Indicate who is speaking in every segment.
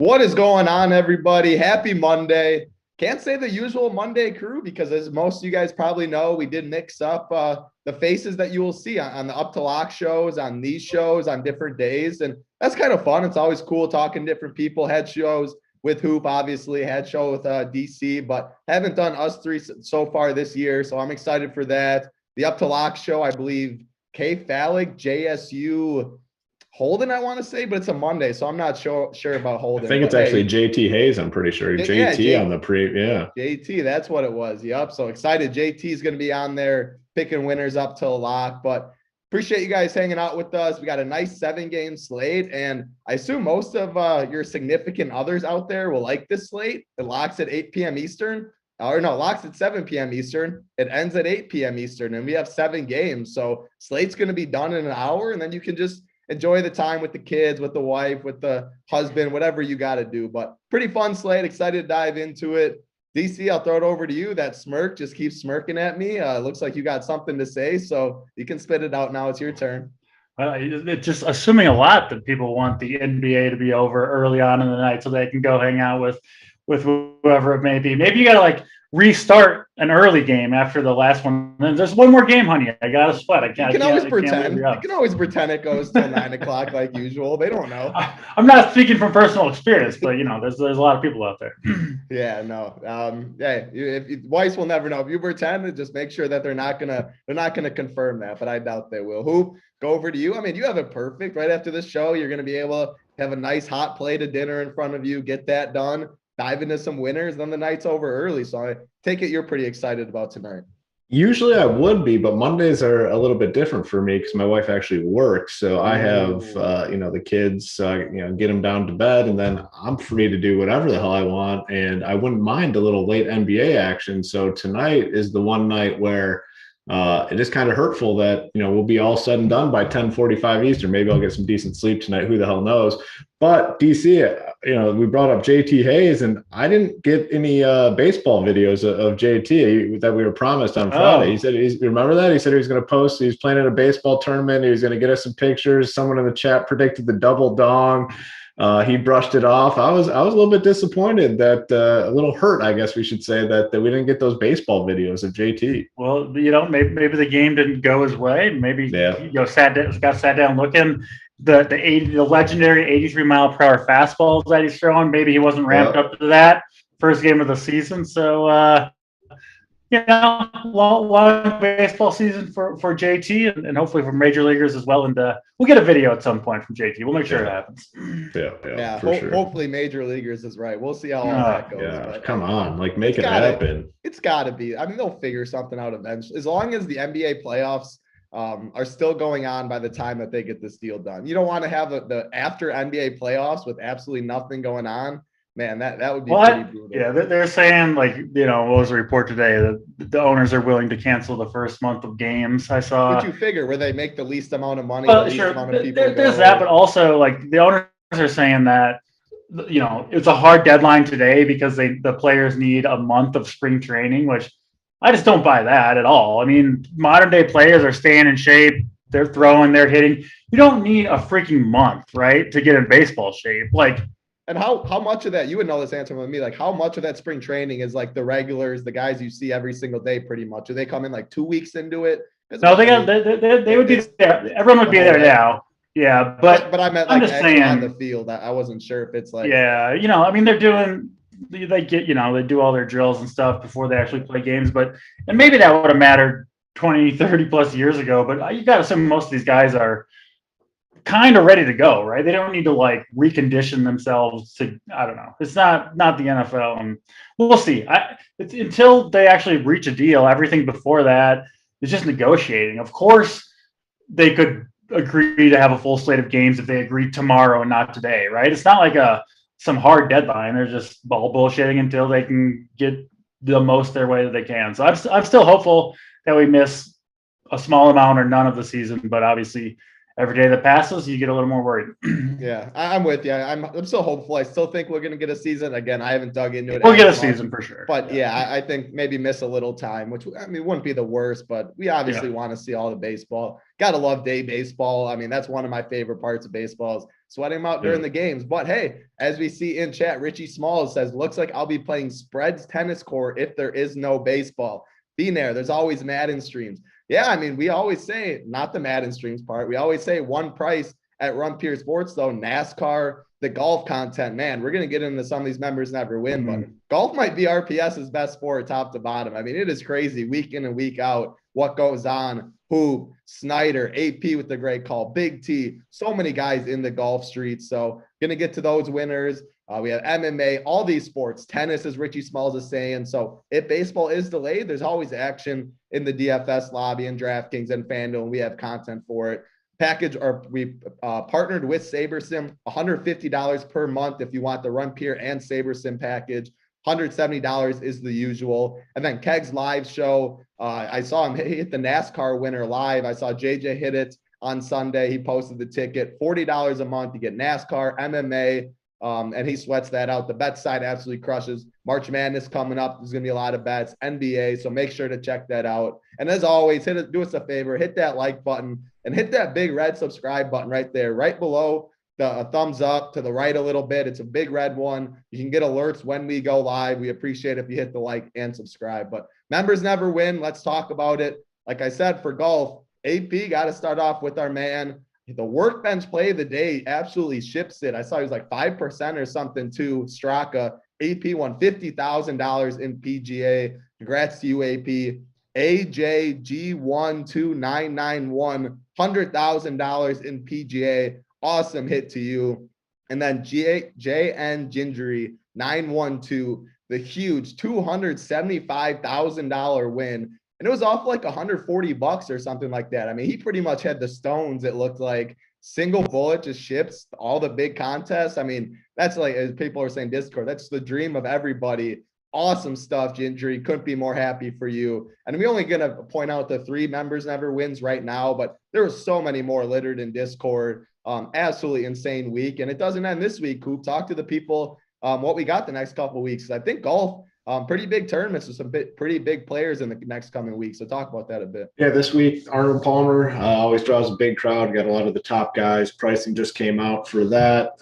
Speaker 1: What is going on, everybody? Happy Monday. Can't say the usual Monday crew because, as most of you guys probably know, we did mix up the faces that you will see on the Up to Lock shows, on these shows, on different days. And that's kind of fun. It's always cool talking to different people. Had shows with Hoop, obviously, had show with DC, but haven't done us three so far this year. So I'm excited for that. The Up to Lock show, I believe, K Phallic, JSU Holden, I want to say, but it's a Monday, so I'm not sure about Holden.
Speaker 2: I think it's actually JT Hayes. I'm pretty sure JT on the
Speaker 1: JT, that's what it was. Yep. So excited. JT is going to be on there picking winners up till lock. But appreciate you guys hanging out with us. We got a nice 7-game slate, and I assume most of your significant others out there will like this slate. It locks at 8 p.m. Eastern. Or no, locks at 7 p.m. Eastern. It ends at 8 p.m. Eastern, and we have 7 games. So slate's going to be done in an hour, and then you can just enjoy the time with the kids, with the wife, with the husband, whatever you got to do. But pretty fun slate. Excited to dive into it. DC, I'll throw it over to you. That smirk just keeps smirking at me. Looks like you got something to say, so you can spit it out now. It's your turn.
Speaker 3: It's just assuming a lot that people want the NBA to be over early on in the night so they can go hang out with whoever it may be. Maybe you got to like restart an early game after the last one. And there's one more game, honey. I got to sweat.
Speaker 1: You can always pretend it goes till 9 o'clock like usual. They don't know.
Speaker 3: I'm not speaking from personal experience, but there's a lot of people out there.
Speaker 1: Yeah, no. If Weiss will never know. If you pretend, just make sure that they're not gonna confirm that, but I doubt they will. Hoop, go over to you. I mean, you have it perfect. Right after this show, you're gonna be able to have a nice hot plate of dinner in front of you, get that done, dive into some winners, then the night's over early. So I take it you're pretty excited about tonight.
Speaker 2: Usually I would be, but Mondays are a little bit different for me because my wife actually works. So I have, the kids, so I, get them down to bed, and then I'm free to do whatever the hell I want. And I wouldn't mind a little late NBA action. So tonight is the one night where it is kind of hurtful that, we'll be all said and done by 10:45 Eastern. Maybe I'll get some decent sleep tonight. Who the hell knows? But DC, we brought up JT Hayes, and I didn't get any baseball videos of JT that we were promised on Friday. He said, remember that? He said he was going to post. He was playing in a baseball tournament. He was going to get us some pictures. Someone in the chat predicted the double dong. He brushed it off. I was a little bit disappointed that a little hurt, I guess we should say, that we didn't get those baseball videos of JT.
Speaker 3: Well, maybe the game didn't go his way. Maybe got sat down looking. The legendary 83-mile-per-hour fastballs that he's throwing. Maybe he wasn't ramped up to that first game of the season. So long baseball season for JT and hopefully for major leaguers as well. And we'll get a video at some point from JT. We'll make sure it happens.
Speaker 1: Yeah. Sure. Hopefully major leaguers is right. We'll see how all that goes.
Speaker 2: Yeah, come on, make it happen.
Speaker 1: It's got to be. I mean, they'll figure something out eventually. As long as the NBA playoffs are still going on by the time that they get this deal done. You don't want to have the after NBA playoffs with absolutely nothing going on. Man, that would be pretty brutal.
Speaker 3: Yeah, they're saying, what was the report today? That the owners are willing to cancel the first month of games. I saw.
Speaker 1: Would you figure where they make the least amount of money?
Speaker 3: Well, sure. There's that, but also the owners are saying that it's a hard deadline today because the players need a month of spring training, which I just don't buy that at all. I mean, modern day players are staying in shape. They're throwing, they're hitting. You don't need a freaking month, right, to get in baseball shape.
Speaker 1: And how much of that, you would know this answer with me, how much of that spring training is the regulars, the guys you see every single day pretty much? Do they come in 2 weeks into it?
Speaker 3: No, they would be there. Everyone would be there now. Yeah, but
Speaker 1: I meant
Speaker 3: I'm just saying
Speaker 1: on the field. I wasn't sure if it's
Speaker 3: they're doing, they do all their drills and stuff before they actually play games. And maybe that would have mattered 20, 30 plus years ago. But you got to assume most of these guys are kind of ready to go, right? They don't need to recondition themselves to, I don't know. It's not the NFL, and we'll see. It's until they actually reach a deal. Everything before that is just negotiating. Of course, they could agree to have a full slate of games if they agreed tomorrow and not today, right? It's not like some hard deadline. They're just all bullshitting until they can get the most their way that they can. So I'm still hopeful that we miss a small amount or none of the season, but obviously every day that passes, you get a little more worried.
Speaker 1: Yeah, I'm with you. I'm still hopeful. I still think we're going to get a season. Again, I haven't dug into it.
Speaker 3: We'll get a season for sure.
Speaker 1: But I think maybe miss a little time, which wouldn't be the worst, but we obviously want to see all the baseball. Got to love day baseball. I mean, that's one of my favorite parts of baseball is sweating them out during the games. But hey, as we see in chat, Richie Smalls says, looks like I'll be playing spreads tennis court if there is no baseball. Being there's always Madden streams. Yeah, I mean, we always say, not the Madden streams part, we always say one price at Run Pure Sports, though, NASCAR, the golf content. Man, we're going to get into some of these members never win, but golf might be RPS's best sport top to bottom. I mean, it is crazy week in and week out what goes on. Who, Snyder, AP with the great call, Big T, so many guys in the golf streets. So going to get to those winners. We have MMA, all these sports, tennis, as Richie Smalls is saying. So if baseball is delayed, there's always action in the DFS lobby and DraftKings and FanDuel, and we have content for it. Package, or we partnered with SaberSim, $150 per month if you want the Run Pure and SaberSim package. $170 is the usual. And then Keg's live show. I saw him hit the NASCAR winner live. I saw JJ hit it on Sunday. He posted the ticket, $40 a month. You get NASCAR, MMA, and he sweats that out. The bet side absolutely crushes. March Madness coming up. There's going to be a lot of bets. NBA, so make sure to check that out. And as always, do us a favor, hit that like button and hit that big red subscribe button right there, right below the thumbs up to the right a little bit. It's a big red one. You can get alerts when we go live. We appreciate if you hit the like and subscribe. But members never win. Let's talk about it. Like I said, for golf, AP got to start off with our man. The workbench play of the day absolutely ships it. I saw he was like 5% or something too. Straka. AP won $50,000 in PGA. Congrats to you, AP. AJG12991, $100,000 in PGA. Awesome hit to you. And then JN Gingery 912, the huge $275,000 win. And it was off like $140 or something like that. I mean, he pretty much had the stones. It looked like single bullet just ships all the big contests. I mean, that's like, as people are saying Discord, that's the dream of everybody. Awesome stuff, Gingery. Couldn't be more happy for you. And we're only going to point out the 3 members never wins right now, but there were so many more littered in Discord. Absolutely insane week. And it doesn't end this week, Coop. Talk to the people what we got the next couple of weeks. I think golf, pretty big tournaments with some pretty big players in the next coming week. So talk about that a bit.
Speaker 2: Yeah, this week, Arnold Palmer always draws a big crowd. Got a lot of the top guys. Pricing just came out for that.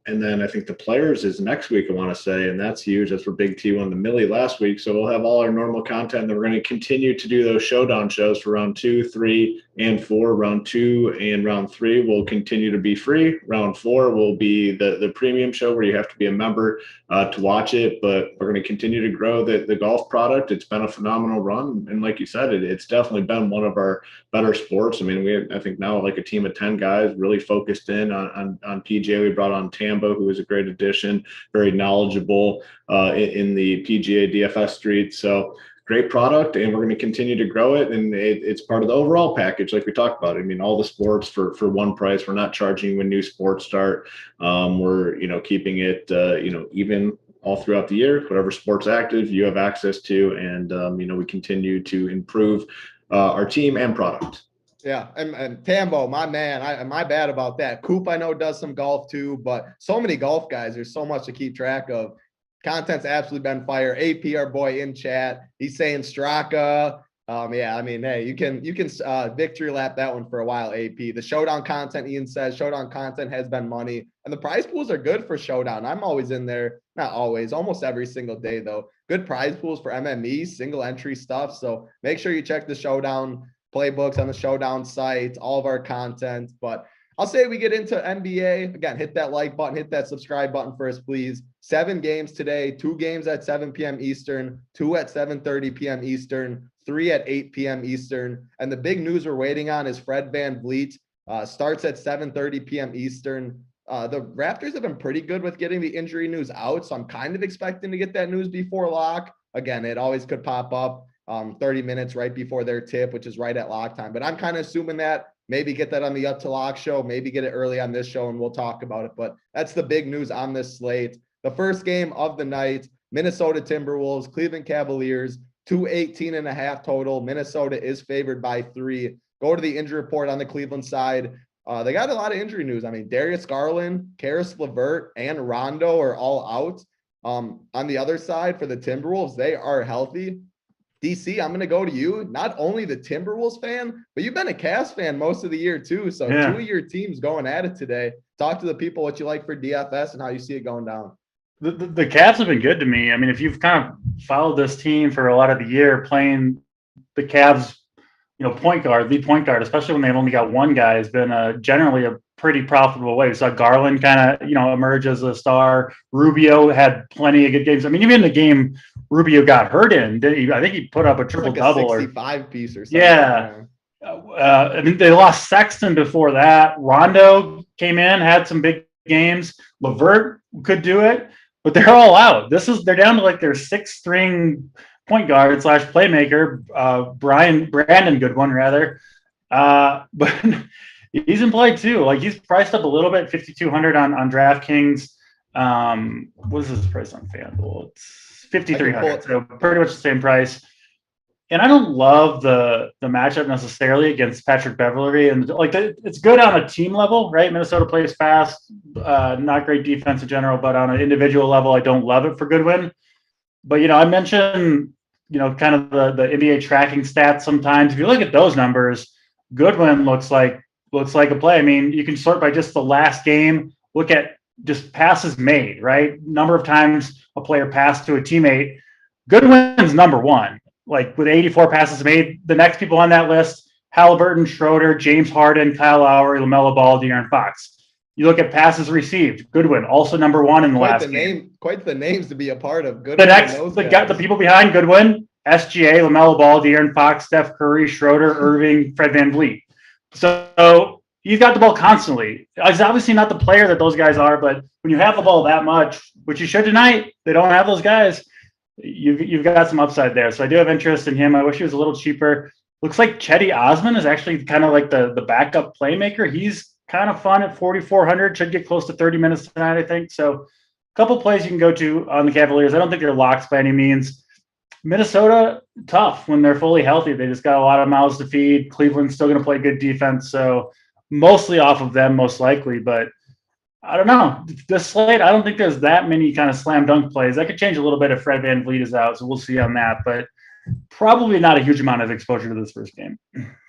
Speaker 2: And then I think the players is next week, I want to say, and that's huge. That's where Big T won the Millie last week. So we'll have all our normal content. Then we're going to continue to do those showdown shows for round 2, 3, and 4. Round 2 and round 3 will continue to be free. Round 4 will be the premium show where you have to be a member to watch it. But we're going to continue to grow the golf product. It's been a phenomenal run. And like you said, it's definitely been one of our better sports. I mean, I think now like a team of 10 guys really focused in on PGA. We brought on Tambo, who was a great addition, very knowledgeable in the PGA DFS street. So great product, and we're going to continue to grow it. And it's part of the overall package, like we talked about. I mean, all the sports for one price. We're not charging when new sports start. We're keeping it even all throughout the year. Whatever sport's active, you have access to, and we continue to improve our team and product.
Speaker 1: Yeah, and Tambo, my man, my bad about that. Coop, I know, does some golf too, but so many golf guys. There's so much to keep track of. Content's absolutely been fire. AP, our boy in chat, he's saying Straka. Yeah, I mean, hey, you can victory lap that one for a while, AP. The Showdown content, Ian says, Showdown content has been money. And the prize pools are good for Showdown. I'm always in there. Not always, almost every single day, though. Good prize pools for MME, single entry stuff. So make sure you check the Showdown playbooks on the Showdown site, all of our content. But I'll say we get into NBA. Again, hit that like button, hit that subscribe button for us, please. 7 games today, 2 games at 7 p.m. Eastern, 2 at 7:30 p.m. Eastern, 3 at 8 p.m. Eastern. And the big news we're waiting on is Fred VanVleet. Starts at 7:30 p.m. Eastern. The Raptors have been pretty good with getting the injury news out, so I'm kind of expecting to get that news before lock. Again, it always could pop up 30 minutes right before their tip, which is right at lock time. But I'm kind of assuming that. Maybe get that on the Up to Lock show, maybe get it early on this show, and we'll talk about it. But that's the big news on this slate. The first game of the night, Minnesota Timberwolves, Cleveland Cavaliers, 218.5 total. Minnesota is favored by 3. Go to the injury report on the Cleveland side. They got a lot of injury news. I mean, Darius Garland, Karis LeVert, and Rondo are all out. On the other side for the Timberwolves, they are healthy. DC, I'm going to go to you. Not only the Timberwolves fan, but you've been a Cavs fan most of the year too. So
Speaker 3: Yeah.
Speaker 1: 2 of your teams going at it today. Talk to the people what you like for DFS and how you see it going down.
Speaker 3: The Cavs have been good to me. I mean, if you've kind of followed this team for a lot of the year, playing the Cavs, point guard, lead point guard, especially when they've only got one guy, has been generally a pretty profitable way. We saw Garland kind of, emerge as a star. Rubio had plenty of good games. I mean, even in the game Rubio got hurt in, I think he put up a triple-double.
Speaker 1: Like a 65 piece or something.
Speaker 3: Yeah. I mean, they lost Sexton before that. Rondo came in, had some big games. LeVert could do it, but they're all out. They're down to like their sixth string point guard / playmaker, Brandon Goodwin rather. But he's in play too. Like he's priced up a little bit, 5,200 on DraftKings. What is his price on FanDuel? It's 5,300. So pretty much the same price. And I don't love the matchup necessarily against Patrick Beverley, and it's good on a team level, right? Minnesota plays fast, not great defense in general, but on an individual level, I don't love it for Goodwin. But I mentioned kind of the NBA tracking stats sometimes. If you look at those numbers, Goodwin looks like a play. I mean, you can sort by just the last game. Look at just passes made, right? Number of times a player passed to a teammate. Goodwin's number one. Like with 84 passes made, the next people on that list, Halliburton, Schroeder, James Harden, Kyle Lowry, LaMelo Ball, De'Aaron Fox. You look at passes received, Goodwin, also number one in the last game.
Speaker 1: Quite the names to be a part of. Goodwin.
Speaker 3: The people behind Goodwin, SGA, LaMelo Ball, De'Aaron Fox, Steph Curry, Schroeder, Irving, Fred VanVleet. So he's got the ball constantly. He's obviously not the player that those guys are, but when you have the ball that much, which you should tonight, they don't have those guys. You've got some upside there. So I do have interest in him. I wish he was a little cheaper. Looks like Cedi Osman is actually kind of like the backup playmaker. He's kind of fun at 4,400. Should get close to 30 minutes tonight, I think. So a couple plays you can go to on the Cavaliers. I don't think they're locks by any means. Minnesota, tough when they're fully healthy. They just got a lot of mouths to feed. Cleveland's still going to play good defense. So mostly off of them, most likely. But I don't know. This slate, I don't think there's that many kind of slam dunk plays. That could change a little bit if Fred VanVleet is out, so we'll see on that. But probably not a huge amount of exposure to this first game.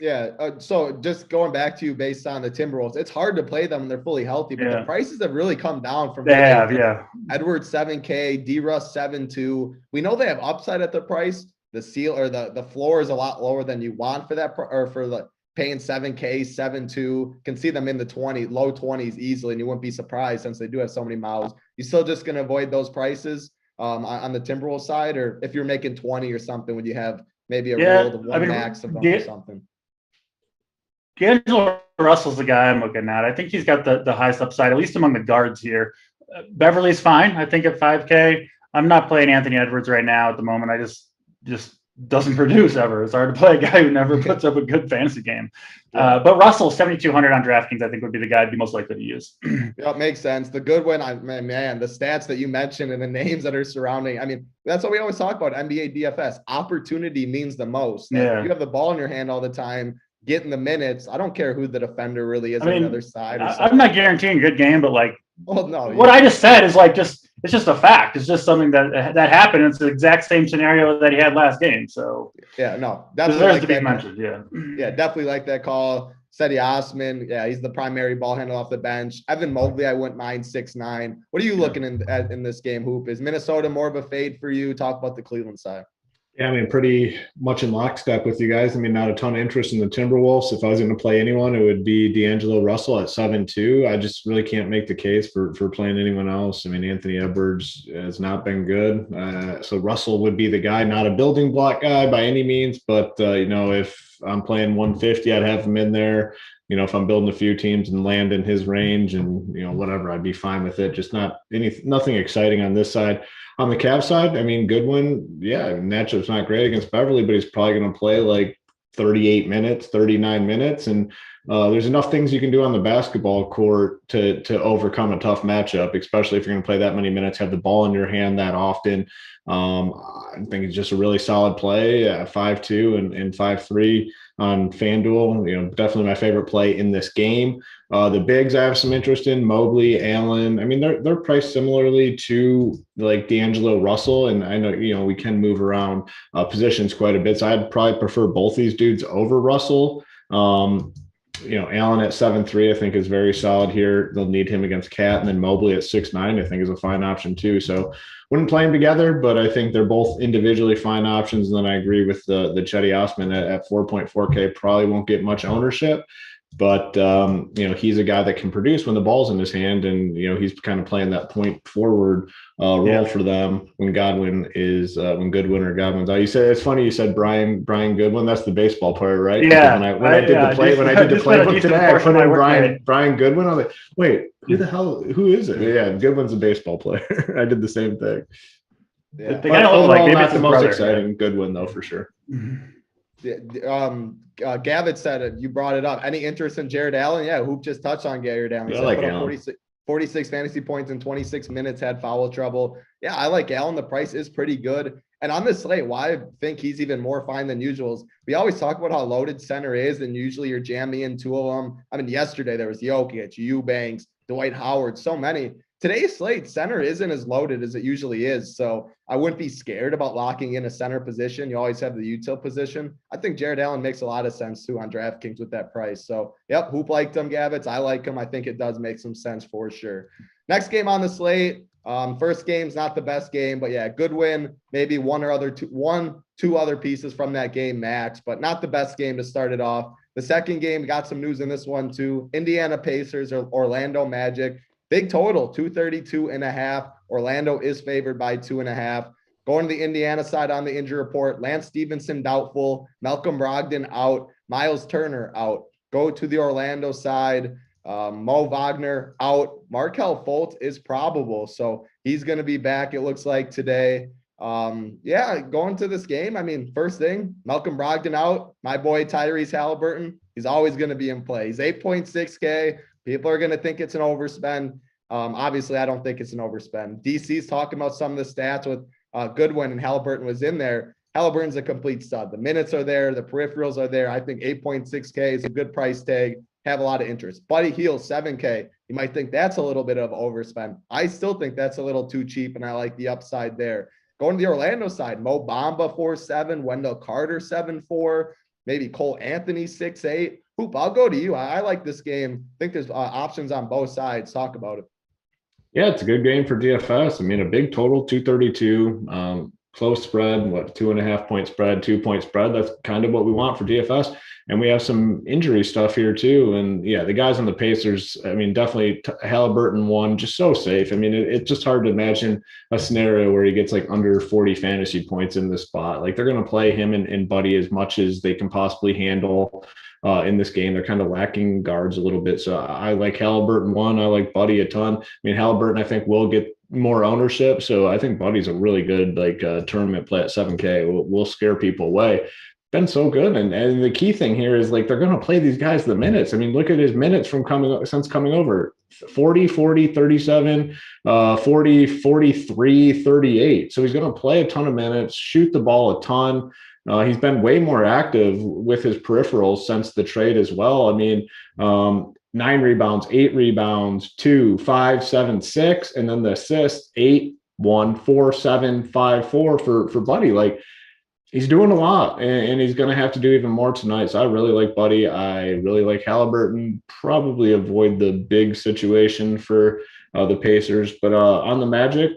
Speaker 1: Yeah. So just going back to you based on the Timberwolves, it's hard to play them when they're fully healthy, but the prices have really come down from.
Speaker 3: They have, yeah.
Speaker 1: Edwards 7K, D-Russ 7.2. We know they have upside at the price. The seal or the floor is a lot lower than you want for that, or for the paying 7K, 7.2, can see them in the low 20s easily, and you wouldn't be surprised since they do have so many mouths. You still just going to avoid those prices on the Timberwolves side, or if you're making 20 or something, would you have maybe a roll of one max of them or something?
Speaker 3: D'Angelo Russell's the guy I'm looking at. I think he's got the highest upside, at least among the guards here. Beverly's fine, I think, at 5K. I'm not playing Anthony Edwards right now at the moment. I just doesn't produce ever. It's hard to play a guy who never puts up a good fantasy game. But Russell, 7,200 on DraftKings, I think would be the guy I'd be most likely to use.
Speaker 1: Yeah, it makes sense. The good one, man, the stats that you mentioned and the names that are surrounding. I mean, that's what we always talk about NBA DFS. Opportunity means the most. Like, if you have the ball in your hand all the time, getting the minutes. I don't care who the defender really is on the other side.
Speaker 3: I'm not guaranteeing a good game, but
Speaker 1: no,
Speaker 3: what I just said is it's just a fact. It's just something that happened. It's the exact same scenario that he had last game. So
Speaker 1: yeah, no, definitely
Speaker 3: deserves to be mentioned.
Speaker 1: Yeah, definitely like that call. Cedi Osman, yeah, he's the primary ball handler off the bench. Evan Mobley, I wouldn't mind 6'9". What are you looking in this game, Hoop? Is Minnesota more of a fade for you? Talk about the Cleveland side.
Speaker 2: Yeah, I mean, pretty much in lockstep with you guys. I mean, not a ton of interest in the Timberwolves. If I was going to play anyone, it would be D'Angelo Russell at 7.2. I just really can't make the case for playing anyone else. I mean, Anthony Edwards has not been good. So Russell would be the guy, not a building block guy by any means, but, if I'm playing 150, I'd have him in there. If I'm building a few teams and land in his range and, whatever, I'd be fine with it. Just nothing exciting on this side. On the Cavs side, I mean, Goodwin, yeah, matchup's not great against Beverly, but he's probably going to play like 38 minutes, 39 minutes. And there's enough things you can do on the basketball court to overcome a tough matchup, especially if you're going to play that many minutes, have the ball in your hand that often. I think it's just a really solid play at 5'2" and 5'3". on FanDuel. You know, definitely my favorite play in this game. The bigs I have some interest in, Mobley, Allen. I mean, they're priced similarly to like D'Angelo Russell, and I know, you know, we can move around positions quite a bit. So I'd probably prefer both these dudes over Russell. You know, Allen at 7'3", I think is very solid here. They'll need him against Cat, and then Mobley at 6'9", I think is a fine option too. So wouldn't play them together, but I think they're both individually fine options. And then I agree with the Chetty Osman at 4.4K, probably won't get much ownership. But, you know, he's a guy that can produce when the ball's in his hand. And, you know, he's kind of playing that point forward role for them when Goodwin or Godwin's out. You said, it's funny you said Brian Goodwin. That's the baseball player, right?
Speaker 3: Yeah.
Speaker 2: When I did the playbook today, I put in Brian Goodwin. I was like, wait, who is it? Yeah, Goodwin's a baseball player. I did the same thing.
Speaker 3: Yeah. They kind of look like
Speaker 2: not the most exciting Goodwin, though, for sure.
Speaker 1: Gavitt said it. You brought it up. Any interest in Jared Allen? Yeah, Hoop just touched on Jared Allen.
Speaker 2: I like Allen.
Speaker 1: 46 fantasy points in 26 minutes, had foul trouble. Yeah, I like Allen. The price is pretty good. And on this slate, why I think he's even more fine than usual is we always talk about how loaded center is, and usually you're jamming in two of them. I mean, yesterday there was Jokic, Eubanks, Dwight Howard, so many. Today's slate, center isn't as loaded as it usually is. So I wouldn't be scared about locking in a center position. You always have the util position. I think Jared Allen makes a lot of sense too on DraftKings with that price. So, yep, Hoop liked him, Gavitz. I like him. I think it does make some sense for sure. Next game on the slate. First game's not the best game, but yeah, good win. Maybe two other pieces from that game max, but not the best game to start it off. The second game, got some news in this one too. Indiana Pacers or Orlando Magic. Big total, 232.5. Orlando is favored by 2.5. Going to the Indiana side on the injury report, Lance Stevenson doubtful, Malcolm Brogdon out, Miles Turner out. Go to the Orlando side, Mo Wagner out. Markelle Fultz is probable, so he's going to be back, it looks like, today. Yeah, going to this game, I mean, first thing, Malcolm Brogdon out. My boy Tyrese Halliburton, he's always going to be in play. He's 8.6K. People are going to think it's an overspend. Obviously, I don't think it's an overspend. DC's talking about some of the stats with Goodwin, and Halliburton was in there. Halliburton's a complete stud. The minutes are there. The peripherals are there. I think 8.6K is a good price tag. Have a lot of interest. Buddy Hield, 7K. You might think that's a little bit of overspend. I still think that's a little too cheap, and I like the upside there. Going to the Orlando side, Mo Bamba, 4.7. Wendell Carter, 7.4. Maybe Cole Anthony, 6.8. Hoop, I'll go to you. I like this game. I think there's options on both sides. Talk about it.
Speaker 2: Yeah, it's a good game for DFS. I mean, a big total, 232. Close spread, 2.5 point spread, 2 point spread. That's kind of what we want for DFS. And we have some injury stuff here too. And yeah, the guys on the Pacers, I mean, definitely Halliburton one, just so safe. I mean, it's just hard to imagine a scenario where he gets like under 40 fantasy points in this spot. Like they're going to play him and Buddy as much as they can possibly handle in this game. They're kind of lacking guards a little bit. So I like Halliburton one. I like Buddy a ton. I mean, Halliburton, I think, will get more ownership. So I think Buddy's a really good tournament play at 7K. We'll scare people away. Been so good. And the key thing here is like they're going to play these guys the minutes. I mean, look at his minutes since coming over. 40, 40, 37, 40, 43, 38. So he's going to play a ton of minutes, shoot the ball a ton. He's been way more active with his peripherals since the trade as well. I mean, 9 rebounds, 8 rebounds, 2, 5, 7, 6, and then the assist 8, 1, 4, 7, 5, 4 for Buddy. Like he's doing a lot, and he's going to have to do even more tonight. So I really like Buddy. I really like Halliburton. Probably avoid the big situation for the Pacers, but on the Magic,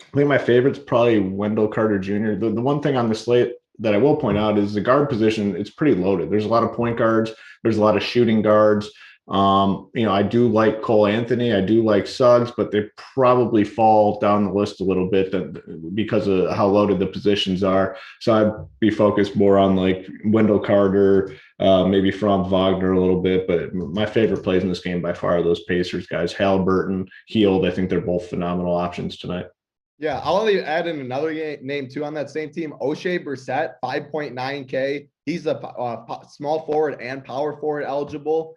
Speaker 2: I think my favorite's probably Wendell Carter Jr. The one thing on the slate that I will point out is the guard position. It's pretty loaded. There's a lot of point guards. There's a lot of shooting guards. I do like Cole Anthony. I do like Suggs, but they probably fall down the list a little bit because of how loaded the positions are. So I'd be focused more on like Wendell Carter, maybe Franz Wagner a little bit. But my favorite plays in this game by far are those Pacers guys, Halliburton, Hield. I think they're both phenomenal options tonight.
Speaker 1: Yeah, I'll only add in another name too on that same team. O'Shea Brissett, 5.9K. He's a small forward and power forward eligible.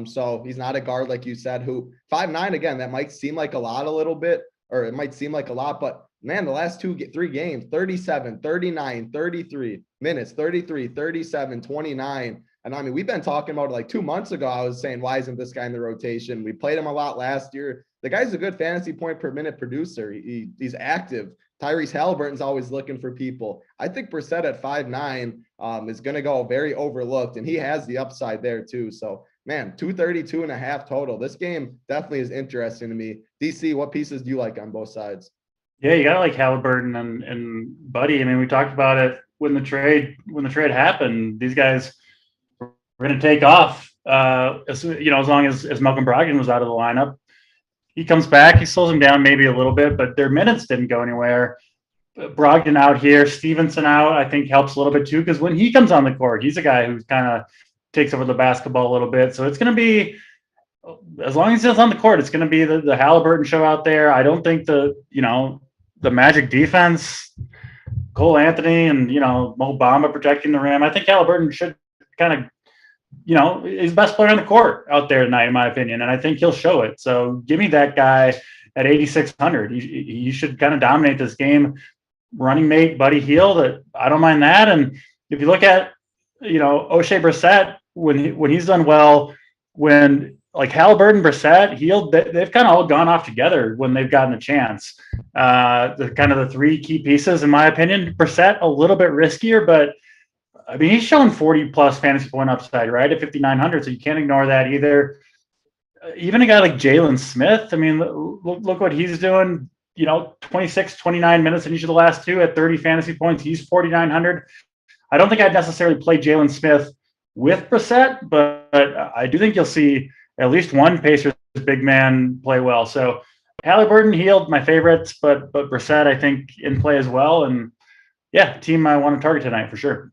Speaker 1: So he's not a guard like you said, who 5'9", again, that might seem like a little bit, but man, the last 3 games, 37, 39, 33. minutes, 33, 37, 29. And I mean, we've been talking about it like 2 months ago. I was saying, why isn't this guy in the rotation? We played him a lot last year. The guy's a good fantasy point per minute producer. He's active. Tyrese Halliburton's always looking for people. I think Brissett at 5'9" is going to go very overlooked, and he has the upside there too. So, man, 232.5 total. This game definitely is interesting to me. DC, what pieces do you like on both sides?
Speaker 3: Yeah, you gotta like Halliburton and Buddy. I mean, we talked about it when the trade happened. These guys were going to take off. As long as Malcolm Brogdon was out of the lineup. He comes back, he slows him down maybe a little bit, but their minutes didn't go anywhere. Brogdon out here, Stevenson out, I think helps a little bit too, because when he comes on the court, he's a guy who kind of takes over the basketball a little bit. So it's going to be, as long as he's on the court, it's going to be the Halliburton show out there. I don't think the Magic defense, Cole Anthony and, Mo Bamba protecting the rim. I think Halliburton should kind of, he's the best player on the court out there tonight, in my opinion, and I think he'll show it. So give me that guy at 8,600. He should kind of dominate this game. Running mate, Buddy Hield, I don't mind that. And if you look at, O'Shea Brissett, when he's done well, when like Halliburton, Brissett, Hield, they've kind of all gone off together when they've gotten a chance. The kind of the three key pieces, in my opinion. Brissett a little bit riskier, but I mean, he's showing 40 plus fantasy point upside, right? At 5,900. So you can't ignore that either. Even a guy like Jalen Smith, I mean, look what he's doing, 26, 29 minutes in each of the last two at 30 fantasy points. He's 4,900. I don't think I'd necessarily play Jalen Smith with Brissett, but I do think you'll see at least one Pacers big man play well. So Halliburton, Hield, my favorites, but Brissett, I think, in play as well. And yeah, team I want to target tonight for sure.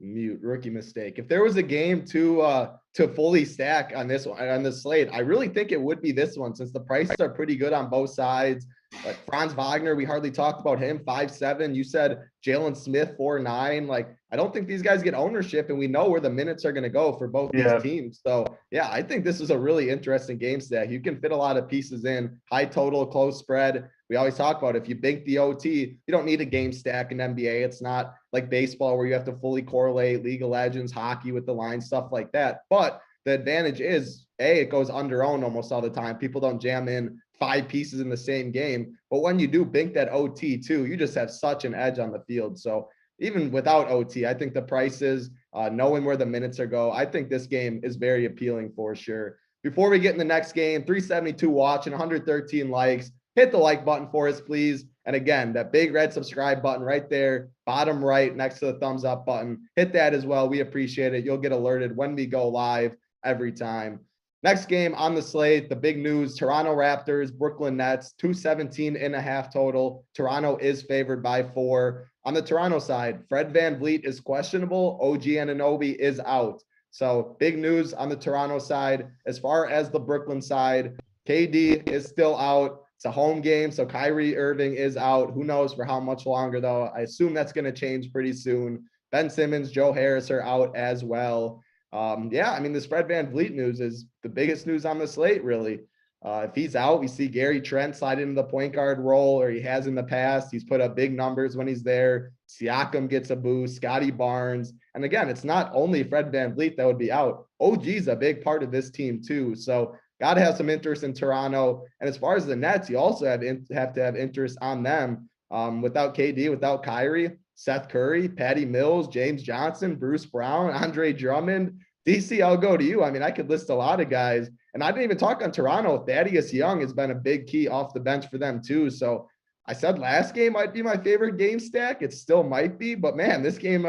Speaker 1: Mute, rookie mistake. If there was a game to fully stack on this one, on the slate, I really think it would be this one, since the prices are pretty good on both sides. Like Franz Wagner, we hardly talked about him, 5'7". You said Jalen Smith, 4'9". Like, I don't think these guys get ownership, and we know where the minutes are going to go for both these teams. So yeah, I think this is a really interesting game stack. You can fit a lot of pieces in, high total, close spread. We always talk about if you bank the OT, you don't need a game stack in NBA. It's not like baseball where you have to fully correlate League of Legends, hockey with the line, stuff like that. But the advantage is, it goes under owned almost all the time. People don't jam in 5 pieces in the same game. But when you do bank that OT too, you just have such an edge on the field. So even without OT, I think the prices, knowing where the minutes are go, I think this game is very appealing for sure. Before we get in the next game, 372 watching, 113 likes. Hit the like button for us, please. And again, that big red subscribe button right there, bottom right next to the thumbs up button. Hit that as well. We appreciate it. You'll get alerted when we go live every time. Next game on the slate, the big news, Toronto Raptors, Brooklyn Nets, 217.5 total. Toronto is favored by 4. On the Toronto side, Fred VanVleet is questionable. OG Anunoby is out. So big news on the Toronto side. As far as the Brooklyn side, KD is still out. It's a home game, so Kyrie Irving is out. Who knows for how much longer, though? I assume that's going to change pretty soon. Ben Simmons, Joe Harris are out as well. This Fred VanVleet news is the biggest news on the slate, really. If he's out, we see Gary Trent slide into the point guard role, or he has in the past. He's put up big numbers when he's there. Siakam gets a boost, Scotty Barnes. And again, it's not only Fred VanVleet that would be out. OG's a big part of this team too. So got to have some interest in Toronto. And as far as the Nets, you also have to have interest on them. Without KD, without Kyrie, Seth Curry, Patty Mills, James Johnson, Bruce Brown, Andre Drummond. DC, I'll go to you. I mean, I could list a lot of guys. And I didn't even talk on Toronto. Thaddeus Young has been a big key off the bench for them too. So I said last game might be my favorite game stack. It still might be. But, man, this game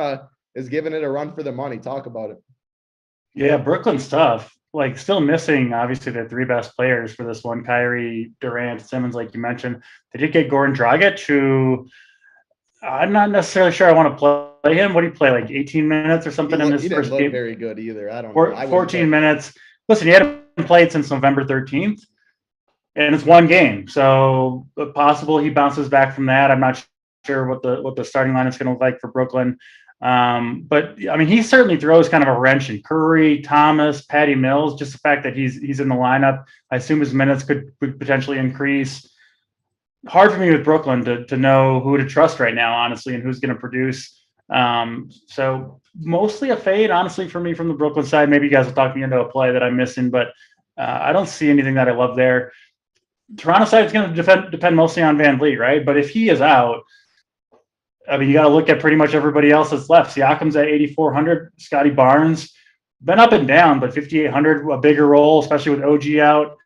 Speaker 1: is giving it a run for the money. Talk about it.
Speaker 3: Yeah, Brooklyn's tough. Like, still missing, obviously, their 3 best players for this one, Kyrie, Durant, Simmons, like you mentioned. They did get Goran Dragic, who I'm not necessarily sure I want to play him. What do you play, like 18 minutes or something in this first game? He didn't look
Speaker 1: very good either. I don't know.
Speaker 3: 14 minutes. Listen, he hadn't played since November 13th, and it's one game. So possible he bounces back from that. I'm not sure what the starting line is going to look like for Brooklyn. But I mean, he certainly throws kind of a wrench in Curry, Thomas, Patty Mills. Just the fact that he's in the lineup, I assume his minutes could potentially increase. hard for me with Brooklyn to know who to trust right now, honestly, and who's going to produce. So mostly a fade, honestly, for me from the Brooklyn side. Maybe you guys will talk me into a play that I'm missing, but I don't see anything that I love there. Toronto side is going to depend mostly on Van Vliet, right? But if he is out, I mean, you got to look at pretty much everybody else that's left. Siakam's at 8,400. Scotty Barnes, been up and down, but 5,800, a bigger role, especially with OG out.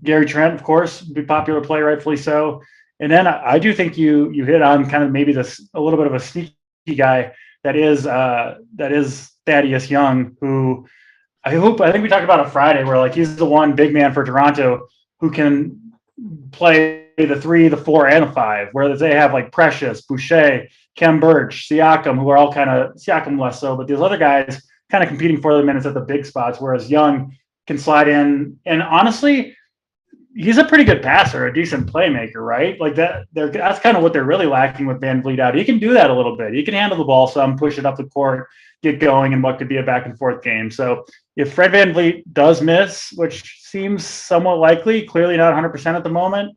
Speaker 3: Gary Trent, of course, be popular play, rightfully so. And then I do think you hit on kind of maybe this a little bit of a sneaky guy that is Thaddeus Young, who I think we talked about on Friday, where like he's the one big man for Toronto who can play the 3, the 4, and the 5, where they have like Precious, Boucher, Kem Birch, Siakam, who are all kind of Siakam less so, but these other guys kind of competing for the minutes at the big spots, whereas Young can slide in. And honestly, he's a pretty good passer, a decent playmaker, right? Like that's kind of what they're really lacking with Van Vliet out. He can do that a little bit. He can handle the ball some, push it up the court, get going in what could be a back and forth game. So if Fred Van Vliet does miss, which seems somewhat likely, clearly not 100% at the moment,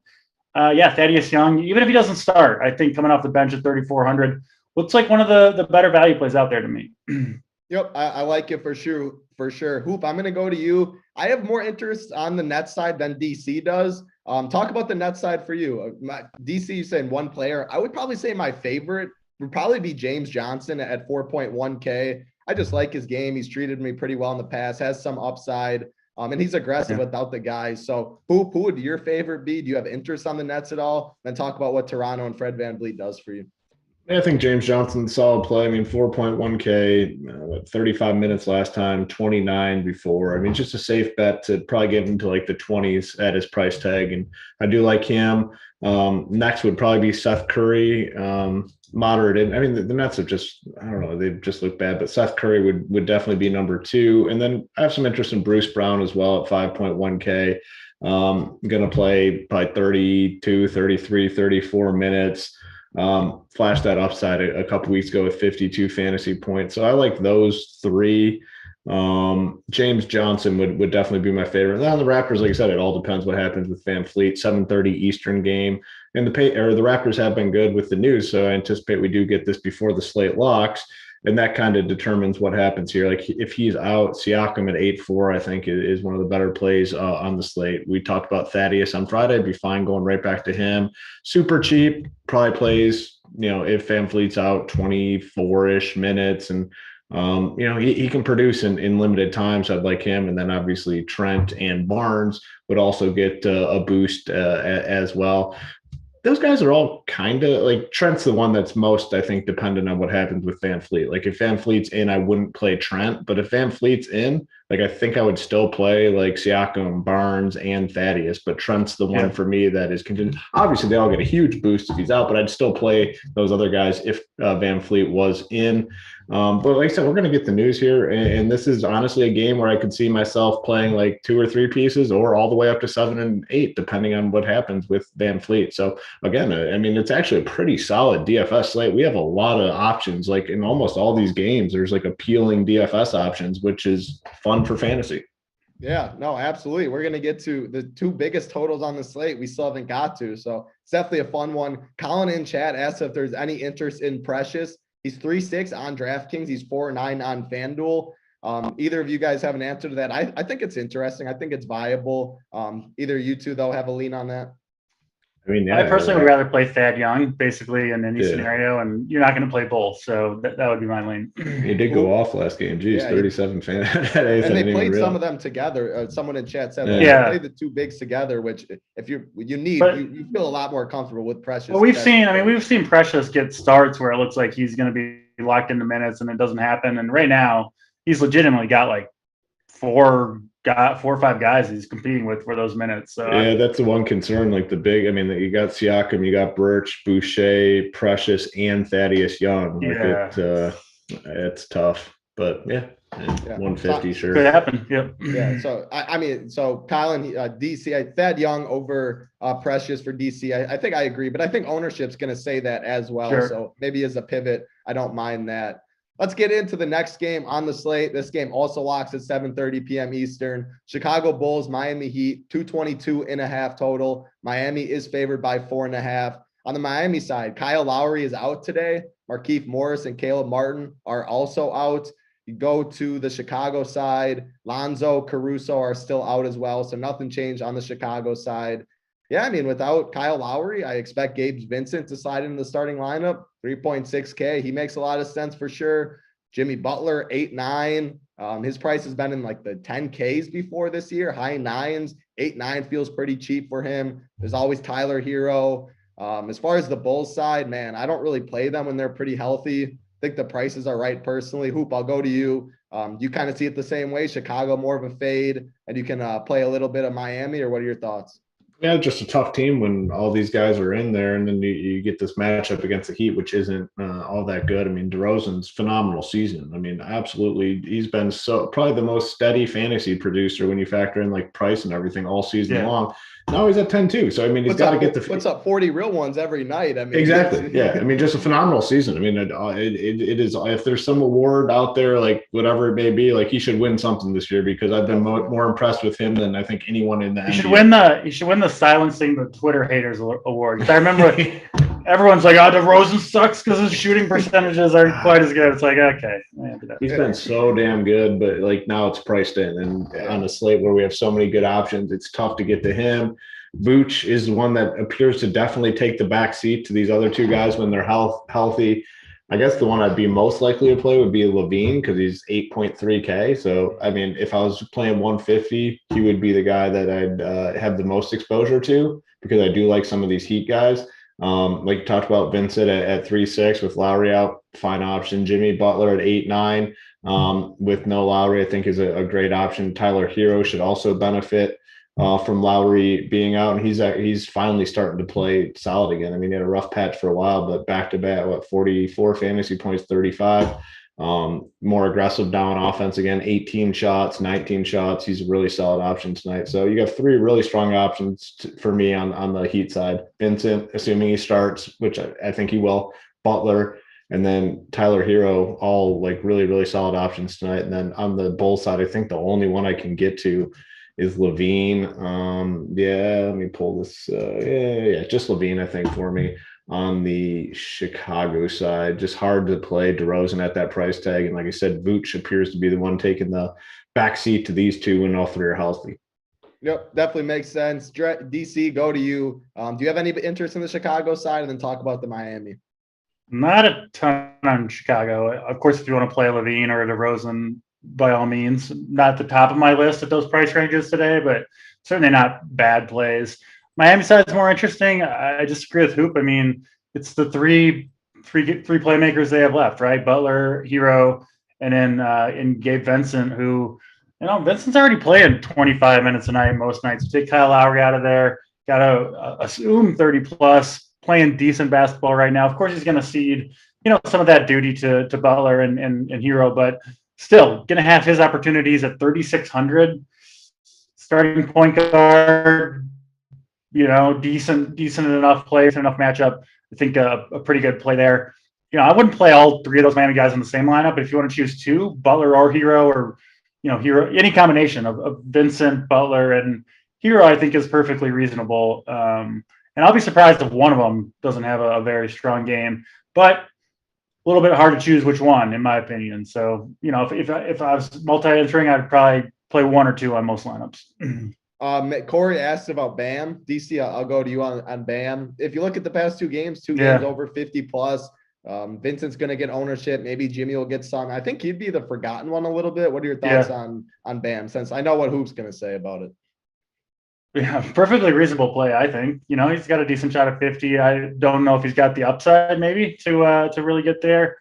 Speaker 3: Thaddeus Young, even if he doesn't start, I think coming off the bench at 3,400, looks like one of the better value plays out there to me.
Speaker 1: Yep, I like it for sure. For sure. Hoop, I'm going to go to you. I have more interest on the net side than DC does. Talk about the net side for you. DC, you saying one player. I would probably say my favorite would probably be James Johnson at 4.1K. I just like his game. He's treated me pretty well in the past, has some upside, and he's aggressive without the guys. So who would your favorite be? Do you have interest on the Nets at all? Then talk about what Toronto and Fred Van Vliet does for you.
Speaker 2: I think James Johnson's solid play. I mean, 4.1K, 35 minutes last time, 29 before. I mean, just a safe bet to probably get him to like the 20s at his price tag. And I do like him. Next would probably be Seth Curry, moderate. I mean, the Nets have just, I don't know, they've just looked bad, but Seth Curry would definitely be number 2. And then I have some interest in Bruce Brown as well at 5.1K. Going to play probably 32, 33, 34 minutes. Flashed that upside a couple weeks ago with 52 fantasy points. So I like those 3. James Johnson would definitely be my favorite. And then on the Raptors, like I said, it all depends what happens with Van Fleet. 7:30 Eastern game, and the Raptors have been good with the news, so I anticipate we do get this before the slate locks, and that kind of determines what happens here. Like if he's out, Siakam at 8.4, I think is one of the better plays on the slate. We talked about Thaddeus on Friday. I'd be fine going right back to him. Super cheap, probably plays, if Van Fleet's out 24-ish minutes, and he can produce in limited time, so I'd like him. And then obviously Trent and Barnes would also get a boost as well. Those guys are all kind of like Trent's the one that's most, I think, dependent on what happens with Van Fleet. Like if Van Fleet's in, I wouldn't play Trent, but if Van Fleet's in, like I think I would still play like Siakam, Barnes, and Thaddeus, but Trent's the one for me that is contingent. Obviously, they all get a huge boost if he's out, but I'd still play those other guys if Van Fleet was in. But like I said, we're going to get the news here, and this is honestly a game where I could see myself playing like 2 or 3 pieces, or all the way up to 7 and 8, depending on what happens with Van Fleet. So again, I mean, it's actually a pretty solid DFS slate. We have a lot of options, like in almost all these games. There's like appealing DFS options, which is fun for fantasy.
Speaker 1: Yeah, no, absolutely. We're going to get to the 2 biggest totals on the slate we still haven't got to. So it's definitely a fun one. Colin in chat asked if there's any interest in Precious. He's 3.6 on DraftKings. He's 4.9 on FanDuel. Either of you guys have an answer to that? I think it's interesting. I think it's viable. Either you two, though, have a lean on that.
Speaker 2: I mean,
Speaker 3: I personally would rather play Thad Young, basically, in any scenario, and you're not going to play both, so that would be my lane.
Speaker 2: He did go off last game. Geez, 37 fan. And
Speaker 1: they played some of them together. Someone in chat said they played the 2 bigs together, which if you feel a lot more comfortable with Precious.
Speaker 3: Well, we've seen Precious get starts where it looks like he's going to be locked into minutes, and it doesn't happen. And right now, he's legitimately got like 4 or 5 guys he's competing with for those minutes. So
Speaker 2: yeah, that's the one concern. Like you got Siakam, you got Birch, Boucher, Precious, and Thaddeus Young. Like it's tough, but 150 sure
Speaker 3: could happen. Yep.
Speaker 1: Yeah. So so Colin, DC, Thad Young over Precious for DC. I think I agree, but I think ownership's going to say that as well. Sure. So maybe as a pivot, I don't mind that. Let's get into the next game on the slate. This game also locks at 7:30 p.m. Eastern. Chicago Bulls, Miami Heat, 222.5 total. Miami is favored by 4.5. On the Miami side, Kyle Lowry is out today. Markieff Morris and Caleb Martin are also out. You go to the Chicago side, Lonzo, Caruso are still out as well. So nothing changed on the Chicago side. Yeah, I mean, without Kyle Lowry, I expect Gabe Vincent to slide into the starting lineup. 3.6K. He makes a lot of sense for sure. Jimmy Butler, 8-9. His price has been in like the 10Ks before this year, high nines. 8-9 feels pretty cheap for him. There's always Tyler Hero. As far as the Bulls side, man, I don't really play them when they're pretty healthy. I think the prices are right personally. Hoop, I'll go to you. You kind of see it the same way. Chicago more of a fade, and you can play a little bit of Miami, or what are your thoughts?
Speaker 2: Yeah, just a tough team when all these guys are in there, and then you get this matchup against the Heat, which isn't all that good. I mean, DeRozan's phenomenal season. I mean, absolutely, he's been probably the most steady fantasy producer when you factor in like price and everything all season long. Now he's at 10-2, so I mean, he's got to get the
Speaker 1: puts up 40 real ones every night. I mean,
Speaker 2: exactly, yeah. I mean, just a phenomenal season. I mean, it is. If there's some award out there, like whatever it may be, like he should win something this year because I've been more impressed with him than I think anyone in the NBA.
Speaker 3: He should win the silencing the Twitter haters award. I remember everyone's like, "Oh, DeRozan sucks because his shooting percentages aren't quite as good." It's like, okay,
Speaker 2: he's been so damn good, but like now it's priced in, and on a slate where we have so many good options, it's tough to get to him. Vooch is the one that appears to definitely take the back seat to these other two guys when they're healthy. I guess the one I'd be most likely to play would be Levine because he's 8.3K. So, I mean, if I was playing 150, he would be the guy that I'd have the most exposure to because I do like some of these Heat guys. Like you talked about Vincent at 3.6 with Lowry out, fine option. Jimmy Butler at 8.9 with no Lowry, I think is a great option. Tyler Hero should also benefit from Lowry being out, and he's finally starting to play solid again. I mean, he had a rough patch for a while, but back to back, 44 fantasy points, 35. More aggressive down offense again, 18 shots, 19 shots. He's a really solid option tonight. So you got three really strong options for me on the Heat side. Vincent, assuming he starts, which I think he will. Butler, and then Tyler Hero, all like really, really solid options tonight. And then on the Bulls side, I think the only one I can get to is Levine. Let me pull this. Just Levine, I think, for me. On the Chicago side, just hard to play DeRozan at that price tag. And like I said, Vooch appears to be the one taking the backseat to these two when all three are healthy.
Speaker 1: Yep, definitely makes sense. DC, go to you. Do you have any interest in the Chicago side? And then talk about the Miami.
Speaker 3: Not a ton on Chicago. Of course, if you want to play Levine or DeRozan, by all means, not the top of my list at those price ranges today, but certainly not bad plays. Miami side's more interesting. I disagree with Hoop. I mean, it's the three playmakers they have left, right? Butler, Hero, and then in Gabe Vincent, who, Vincent's already playing 25 minutes a night most nights. Take Kyle Lowry out of there. Got to assume 30 plus, playing decent basketball right now. Of course, he's going to cede, some of that duty to Butler and Hero, but still going to have his opportunities at 3,600. Starting point guard, decent enough play, enough matchup. I think a pretty good play there. I wouldn't play all three of those Miami guys in the same lineup, but if you want to choose two, Butler or Hero, or Hero, any combination of Vincent, Butler, and Hero, I think is perfectly reasonable. And I'll be surprised if one of them doesn't have a very strong game, but a little bit hard to choose which one, in my opinion. So, if I was multi-entering, I'd probably play one or two on most lineups.
Speaker 1: Corey asked about Bam. DC, I'll go to you on Bam. If you look at the past two games games over 50 plus. Vincent's going to get ownership. Maybe Jimmy will get some. I think he'd be the forgotten one a little bit. What are your thoughts on Bam? Since I know what Hoop's going to say about it.
Speaker 3: Yeah, perfectly reasonable play, I think. He's got a decent shot at 50. I don't know if he's got the upside maybe to really get there.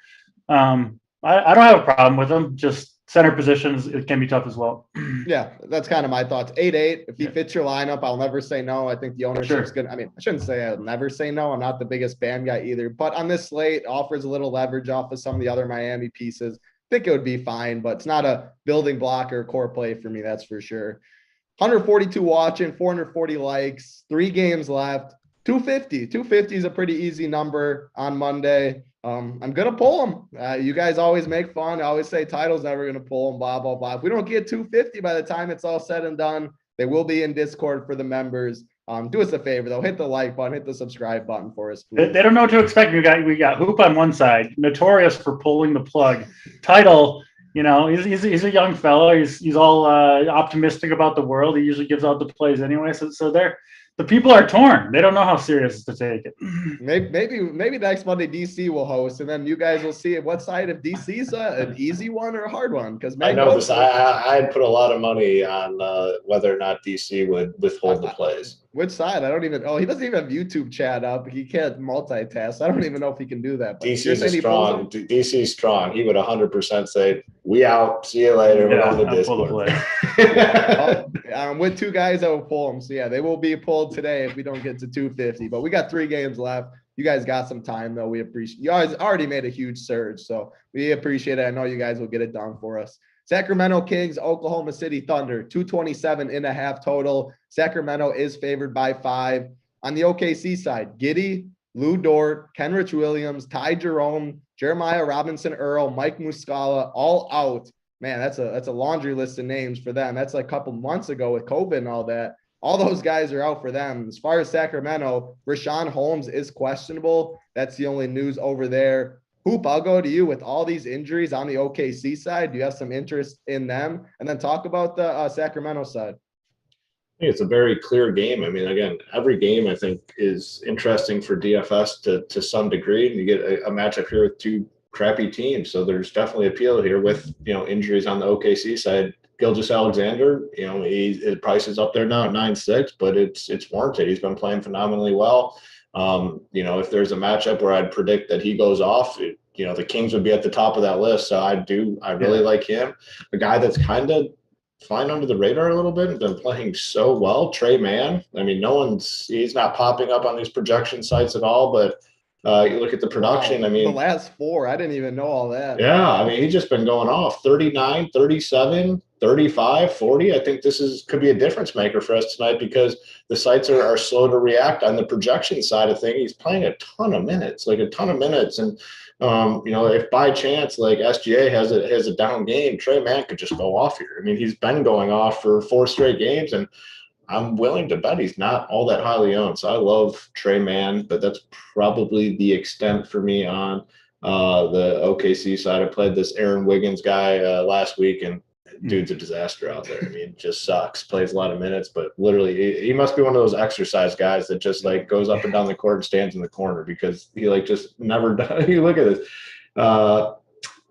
Speaker 3: I don't have a problem with him. Just center positions, it can be tough as well.
Speaker 1: Yeah, that's kind of my thoughts. 8-8. If he fits your lineup, I'll never say no. I think the ownership's good. I mean, I shouldn't say I'll never say no. I'm not the biggest Bam guy either. But on this slate, offers a little leverage off of some of the other Miami pieces. I think it would be fine, but it's not a building block or core play for me, that's for sure. 142 watching, 440 likes, 3 games left. 250 is a pretty easy number on Monday. I'm gonna pull them. You guys always make fun. I always say title's never gonna pull them. Blah blah blah. If we don't get 250 by the time it's all said and done, they will be in Discord for the members. Do us a favor though, hit the like button, hit the subscribe button for us, please.
Speaker 3: They don't know what to expect. We got Hoop on one side, notorious for pulling the plug. Title, he's a young fellow. He's all optimistic about the world. He usually gives out the plays anyway. So the people are torn. They don't know how serious to take it.
Speaker 1: Maybe next Monday DC will host, and then you guys will see what side of DC's an easy one or a hard one. Because
Speaker 2: I know this. I'd put a lot of money on whether or not DC would withhold the plays.
Speaker 1: Which side? I don't even. Oh, he doesn't even have YouTube chat up. He can't multitask. I don't even know if he can do that.
Speaker 2: DC's strong. DC's strong. He would 100% say, "We out. See you later."
Speaker 3: Yeah,
Speaker 2: we're on the Discord.
Speaker 1: I'm with two guys that will pull them. So yeah, they will be pulled today if we don't get to 250. But we got 3 games left. You guys got some time though. We appreciate. You guys already made a huge surge, so we appreciate it. I know you guys will get it done for us. Sacramento Kings, Oklahoma City Thunder, 227.5 total. Sacramento is favored by 5. On the OKC side, Giddey, Lou Dort, Kenrich Williams, Ty Jerome, Jeremiah Robinson Earl, Mike Muscala, all out. Man, that's a laundry list of names for them. That's like a couple months ago with COVID and all that. All those guys are out for them. As far as Sacramento, Rashawn Holmes is questionable. That's the only news over there. Hoop, I'll go to you with all these injuries on the OKC side. Do you have some interest in them? And then talk about the Sacramento side.
Speaker 2: I think it's a very clear game. I mean, again, every game I think is interesting for DFS to some degree, and you get a matchup here with 2 crappy teams. So there's definitely appeal here with injuries on the OKC side. Gilgeous-Alexander, his price is up there now at 9.6, but it's warranted. He's been playing phenomenally well. If there's a matchup where I'd predict that he goes off, the Kings would be at the top of that list. So I really like him. A guy that's kind of flying under the radar a little bit and been playing so well, Trey Mann. I mean, he's not popping up on these projection sites at all, but you look at the production.
Speaker 1: Wow,
Speaker 2: I mean,
Speaker 1: the last 4, I didn't even know all that.
Speaker 2: Yeah. I mean, he's just been going off 39, 37, 35, 40. I think this could be a difference maker for us tonight because the sites are slow to react on the projection side of things. He's playing a ton of minutes. And, if by chance, like SGA has a down game, Trey Mann could just go off here. I mean, he's been going off for 4 straight games, and I'm willing to bet he's not all that highly owned. So I love Trey Mann, but that's probably the extent for me on the OKC side. I played this Aaron Wiggins guy last week, and dude's a disaster out there. I mean, just sucks. Plays a lot of minutes, but literally he must be one of those exercise guys that just like goes up and down the court and stands in the corner because he like just never does. You look at this.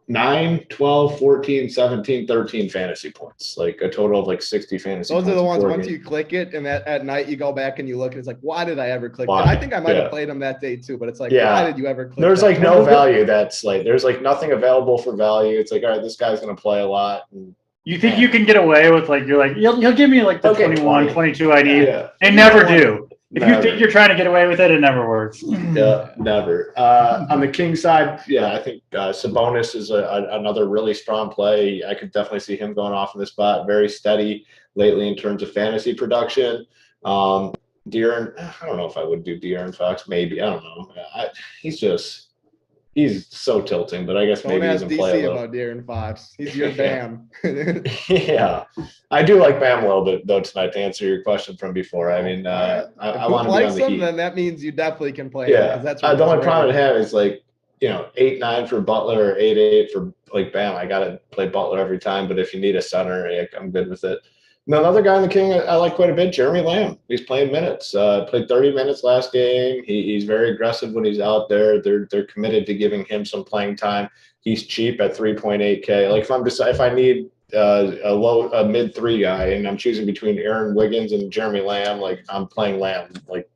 Speaker 2: 9, 12, 14, 17, 13 fantasy points, like a total of like 60 fantasy
Speaker 1: Those
Speaker 2: points.
Speaker 1: Those are the ones once you click it and at night you go back and you look and it's like, why did I ever click it? I think I might have played them that day too, but it's like, why did you ever click
Speaker 2: There's
Speaker 1: that?
Speaker 2: like no value that's like, there's like nothing available for value. It's like, all right, this guy's going to play a lot. And,
Speaker 3: you think you can get away with like, you're like, he'll give me like the 21,
Speaker 2: 20.
Speaker 3: 22 I need.
Speaker 2: Yeah.
Speaker 3: They never do. If you think you're trying to get away with it, it never works.
Speaker 2: Yeah, never. On the King side, I think Sabonis is another really strong play. I could definitely see him going off in this spot. Very steady lately in terms of fantasy production. De'Aaron, I don't know if I would do De'Aaron Fox. Maybe, I don't know. He's so tilting, but I guess maybe he can play a little.
Speaker 1: About De'Aaron Fox. He's your Bam.
Speaker 2: Yeah, I do like Bam a little bit though tonight. To answer your question from before, I mean, I want to be on the Heat.
Speaker 1: Then that means you definitely can play.
Speaker 2: Yeah,
Speaker 1: that's
Speaker 2: the only problem I have is like 8-9 for Butler or 8-8 for like Bam. I gotta play Butler every time, but if you need a center, I'm good with it. Now, another guy in the King I like quite a bit, Jeremy Lamb. He's playing minutes. Played 30 minutes last game. He's very aggressive when he's out there. They're committed to giving him some playing time. He's cheap at 3.8K. Like if I need a mid 3 guy and I'm choosing between Aaron Wiggins and Jeremy Lamb, like I'm playing Lamb like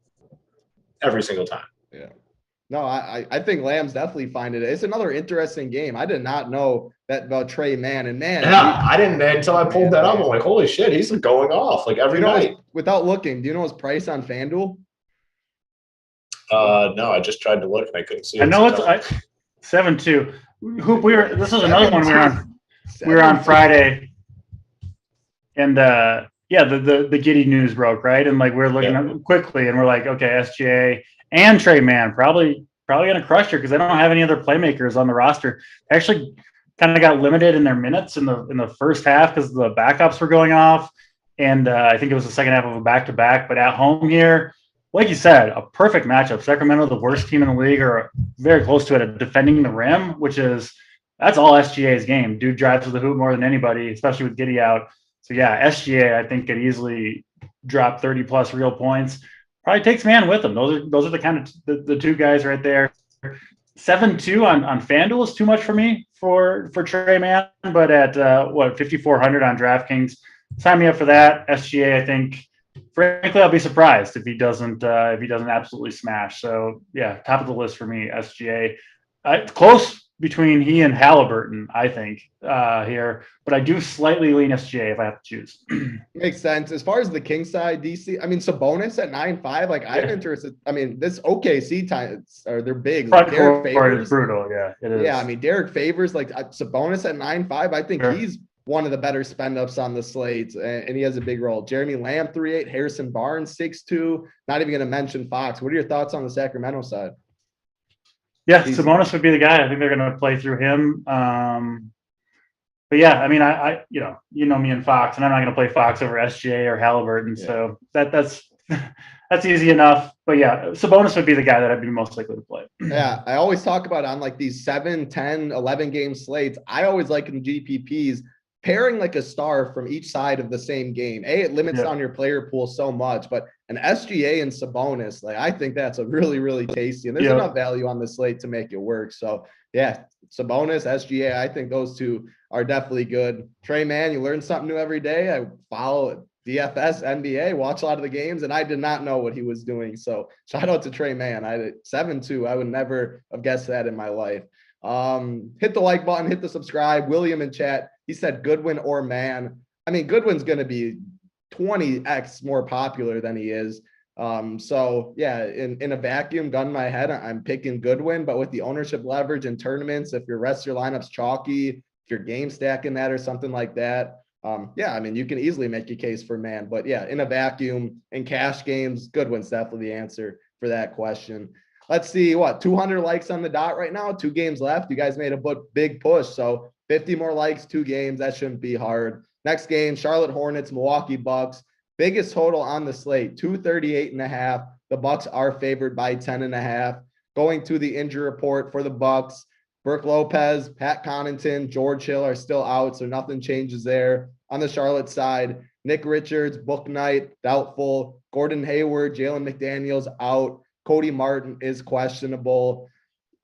Speaker 2: every single time.
Speaker 1: Yeah. No, I think Lamb's definitely fine today. It's another interesting game. I did not know that about Trey Mann. And man,
Speaker 2: I didn't until I pulled that up. I'm like, holy shit, he's going off like every night.
Speaker 1: Without looking, do you know his price on FanDuel?
Speaker 2: No, I just tried to look and I couldn't see it.
Speaker 3: I know it's 7-2. This is another one we were on Friday, and the Giddey news broke, right? And like we're looking up quickly, and we're like, okay, SGA and Trey Mann probably probably going to crush her because they don't have any other playmakers on the roster. They actually kind of got limited in their minutes in the first half because the backups were going off. And I think it was the second half of a back-to-back. But at home here, like you said, a perfect matchup. Sacramento, the worst team in the league, are very close to it at defending the rim, that's all SGA's game. Dude drives to the hoop more than anybody, especially with Giddey out. So, yeah, SGA, I think, could easily drop 30-plus real points. Probably takes man with him. Those are the kind of the two guys right there. 7-2 on FanDuel is too much for me for Trey Mann, but at 5,400 on DraftKings, sign me up for that. SGA, I think, frankly, I'll be surprised if he doesn't absolutely smash. So yeah, top of the list for me, SGA. Close between he and Halliburton, I think, here, but I do slightly lean SGA if I have to choose.
Speaker 1: Makes sense. As far as the king side, DC, I mean, Sabonis at 9.5, like I'm interested. I mean, this OKC times are they're big.
Speaker 3: Front court is brutal. Yeah, it is.
Speaker 1: Yeah, I mean, Derek Favors, like Sabonis at 9.5. I think he's one of the better spend ups on the slate, and he has a big role. Jeremy Lamb 3.8, Harrison Barnes 6.2. Not even going to mention Fox. What are your thoughts on the Sacramento side?
Speaker 3: Yeah, Sabonis would be the guy. I think they're going to play through him. But yeah, I mean, I you know me and Fox, and I'm not going to play Fox over SGA or Halliburton. Yeah. So that's easy enough. But yeah, Sabonis would be the guy that I'd be most likely to play.
Speaker 1: Yeah, I always talk about on like these 7, 10, 11 game slates. I always like in GPPs pairing like a star from each side of the same game. It limits on your player pool so much, but an SGA and Sabonis, like I think that's a really, really tasty, and there's enough value on the slate to make it work. So yeah, Sabonis, SGA, I think those two are definitely good. Trey Mann, you learn something new every day. I follow DFS, NBA, watch a lot of the games, and I did not know what he was doing. So shout out to Trey Mann. 7-2. I would never have guessed that in my life. Hit the like button, hit the subscribe. William in chat, he said Goodwin or Mann. I mean, Goodwin's going to be 20x more popular than he is. So yeah, in a vacuum, gun in my head, I'm picking Goodwin, but with the ownership leverage in tournaments, if your rest of your lineup's chalky, if you're game stacking that or something like that, yeah, I mean, you can easily make a case for Mann, but yeah, in a vacuum, in cash games, Goodwin's definitely the answer for that question. Let's see, 200 likes on the dot right now, 2 games left. You guys made a big push, so 50 more likes, 2 games. That shouldn't be hard. Next game, Charlotte Hornets, Milwaukee Bucks. Biggest total on the slate, 238.5. The Bucks are favored by 10.5. Going to the injury report for the Bucks, Brooke Lopez, Pat Connaughton, George Hill are still out, so nothing changes there. On the Charlotte side, Nick Richards, Book Knight, doubtful. Gordon Hayward, Jalen McDaniels out. Cody Martin is questionable.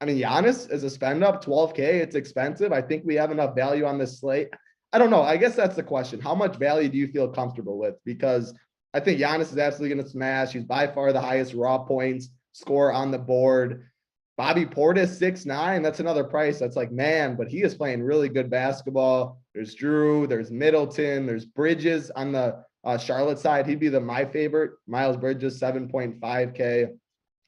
Speaker 1: I mean, Giannis is a spend up, $12K. It's expensive. I think we have enough value on this slate. I don't know. I guess that's the question. How much value do you feel comfortable with? Because I think Giannis is absolutely going to smash. He's by far the highest raw points score on the board. Bobby Portis, 6'9". That's another price. That's like, man, but he is playing really good basketball. There's Drew, there's Middleton, there's Bridges on the Charlotte side. He'd be my favorite. Miles Bridges, 7.5K.